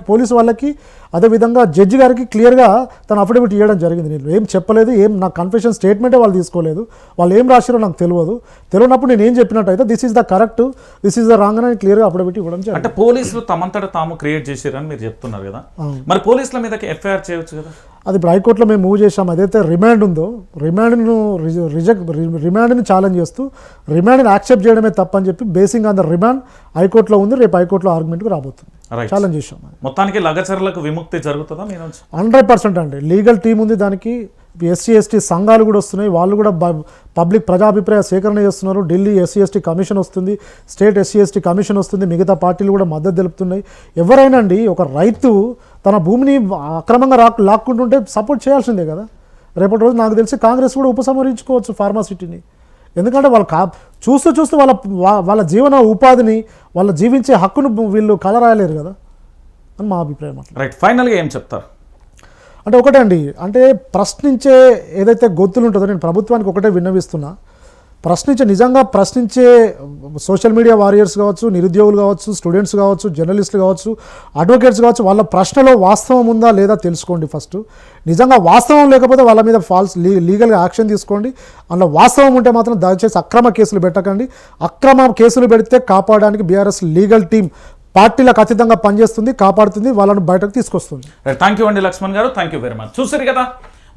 పోలీసు వాళ్ళకి అదేవిధంగా జడ్జి గారికి క్లియర్గా తన అఫిడవిట్ ఇవ్వడం జరిగింది. నేను ఏం చెప్పలేదు, నా కన్ఫెషన్ స్టేట్మెంటే వాళ్ళు తీసుకోలేదు, వాళ్ళు ఏం రాశారో నాకు తెలియనప్పుడు నేను ఏం చెప్పినట్టు అయితే this is the correct, this is the wrong అని క్లియర్గా అఫిడవిట్ ఇవ్వడం జరిగింది. అంటే పోలీసులు తమంతట తాము క్రియేట్ చేశారని మీరు చెప్తున్నారు కదా, మరి పోలీసుల మీద ఎఫ్ఐఆర్ చేయొచ్చు కదా? అది ఇప్పుడు హైకోర్టులో మేము మూవ్ చేసాం. అదైతే రిమాండ్ ఉందో రిమాండ్ని ఛాలెంజ్ చేస్తూ రిమాండ్ని యాక్సెప్ట్ చేయడమే తప్పని చెప్పి బేసింగ్ ఆన్ ద రిమాండ్ హైకోర్టులో ఉంది, రేపు హైకోర్టులో ఆర్గ్యుమెంట్కి రాబోతుంది. ఛాలెంజ్ చేసాం. మొత్తానికి లగచర్లకు విముక్తి జరుగుతుందా? 100% అండి. లీగల్ టీం ఉంది దానికి, ఎస్సీ ఎస్టీ సంఘాలు కూడా వస్తున్నాయి, వాళ్ళు కూడా పబ్లిక్ ప్రజాభిప్రాయ సేకరణ చేస్తున్నారు. ఢిల్లీ ఎస్సీ ఎస్టీ కమిషన్ వస్తుంది, స్టేట్ ఎస్సీ ఎస్టీ కమిషన్ వస్తుంది, మిగతా పార్టీలు కూడా మద్దతు తెలుపుతున్నాయి. ఎవరైనా అండి ఒక రైతు తన భూమిని అక్రమంగా లాక్కుంటుంటే సపోర్ట్ చేయాల్సిందే కదా. రేపటి రోజు నాకు తెలిసి కాంగ్రెస్ కూడా ఉపసంహరించుకోవచ్చు ఫార్మాసిటీని. ఎందుకంటే వాళ్ళు చూస్తూ వాళ్ళ జీవన ఉపాధిని వాళ్ళ జీవించే హక్కును వీళ్ళు కలరాయలేరు కదా అని మా అభిప్రాయం. రైట్, ఫైనల్గా ఏం చెప్తారు? అంటే ఒకటే అండి, అంటే ప్రశ్నించే ఏదైతే గొంతులు ఉంటుందో నేను ప్రభుత్వానికి ఒకటే విన్నవిస్తున్నా, నిజంగా ప్రశ్నించే సోషల్ మీడియా వారియర్స్ కావచ్చు, నిరుద్యోగులు కావచ్చు, స్టూడెంట్స్ కావచ్చు, జర్నలిస్టులు కావచ్చు, అడ్వకేట్స్ కావచ్చు, వాళ్ళ ప్రశ్నలో వాస్తవం ఉందా లేదా తెలుసుకోండి ఫస్ట్. నిజంగా వాస్తవం లేకపోతే వాళ్ళ మీద లీగల్గా యాక్షన్ తీసుకోండి. అందులో వాస్తవం ఉంటే మాత్రం దయచేసి అక్రమ కేసులు పెట్టకండి. అక్రమ కేసులు పెడితే కాపాడడానికి బీఆర్ఎస్ లీగల్ టీం పార్టీలకు అతీతంగా పనిచేస్తుంది, కాపాడుతుంది, వాళ్ళను బయటకు తీసుకొస్తుంది. థ్యాంక్ యూ అండి లక్ష్మణ్ గారు, థ్యాంక్ యూ వెరీ మచ్. చూసారు కదా,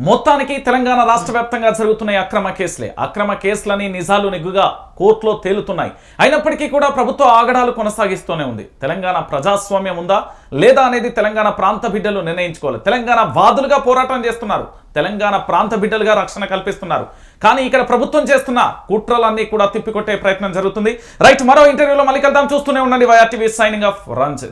మొత్తానికి తెలంగాణ రాష్ట్ర వ్యాప్తంగా జరుగుతున్న అక్రమ కేసులే. అక్రమ కేసులని నిజాలు నిగ్గుగా కోర్టులో తేలుతున్నాయి. అయినప్పటికీ కూడా ప్రభుత్వ ఆగడాలు కొనసాగిస్తూనే ఉంది. తెలంగాణ ప్రజాస్వామ్యం ఉందా లేదా అనేది తెలంగాణ ప్రాంత బిడ్డలు నిర్ణయించుకోవాలి. తెలంగాణ వాదులుగా పోరాటం చేస్తున్నారు, తెలంగాణ ప్రాంత బిడ్డలుగా రక్షణ కల్పిస్తున్నారు. కానీ ఇక్కడ ప్రభుత్వం చేస్తున్న కుట్రలన్నీ కూడా తిప్పికొట్టే ప్రయత్నం జరుగుతుంది. రైట్, మరో ఇంటర్వ్యూలో మళ్ళీ కలుద్దాం. చూస్తూనే ఉండండి వైఆర్టీవీ. Signing off Ranjith.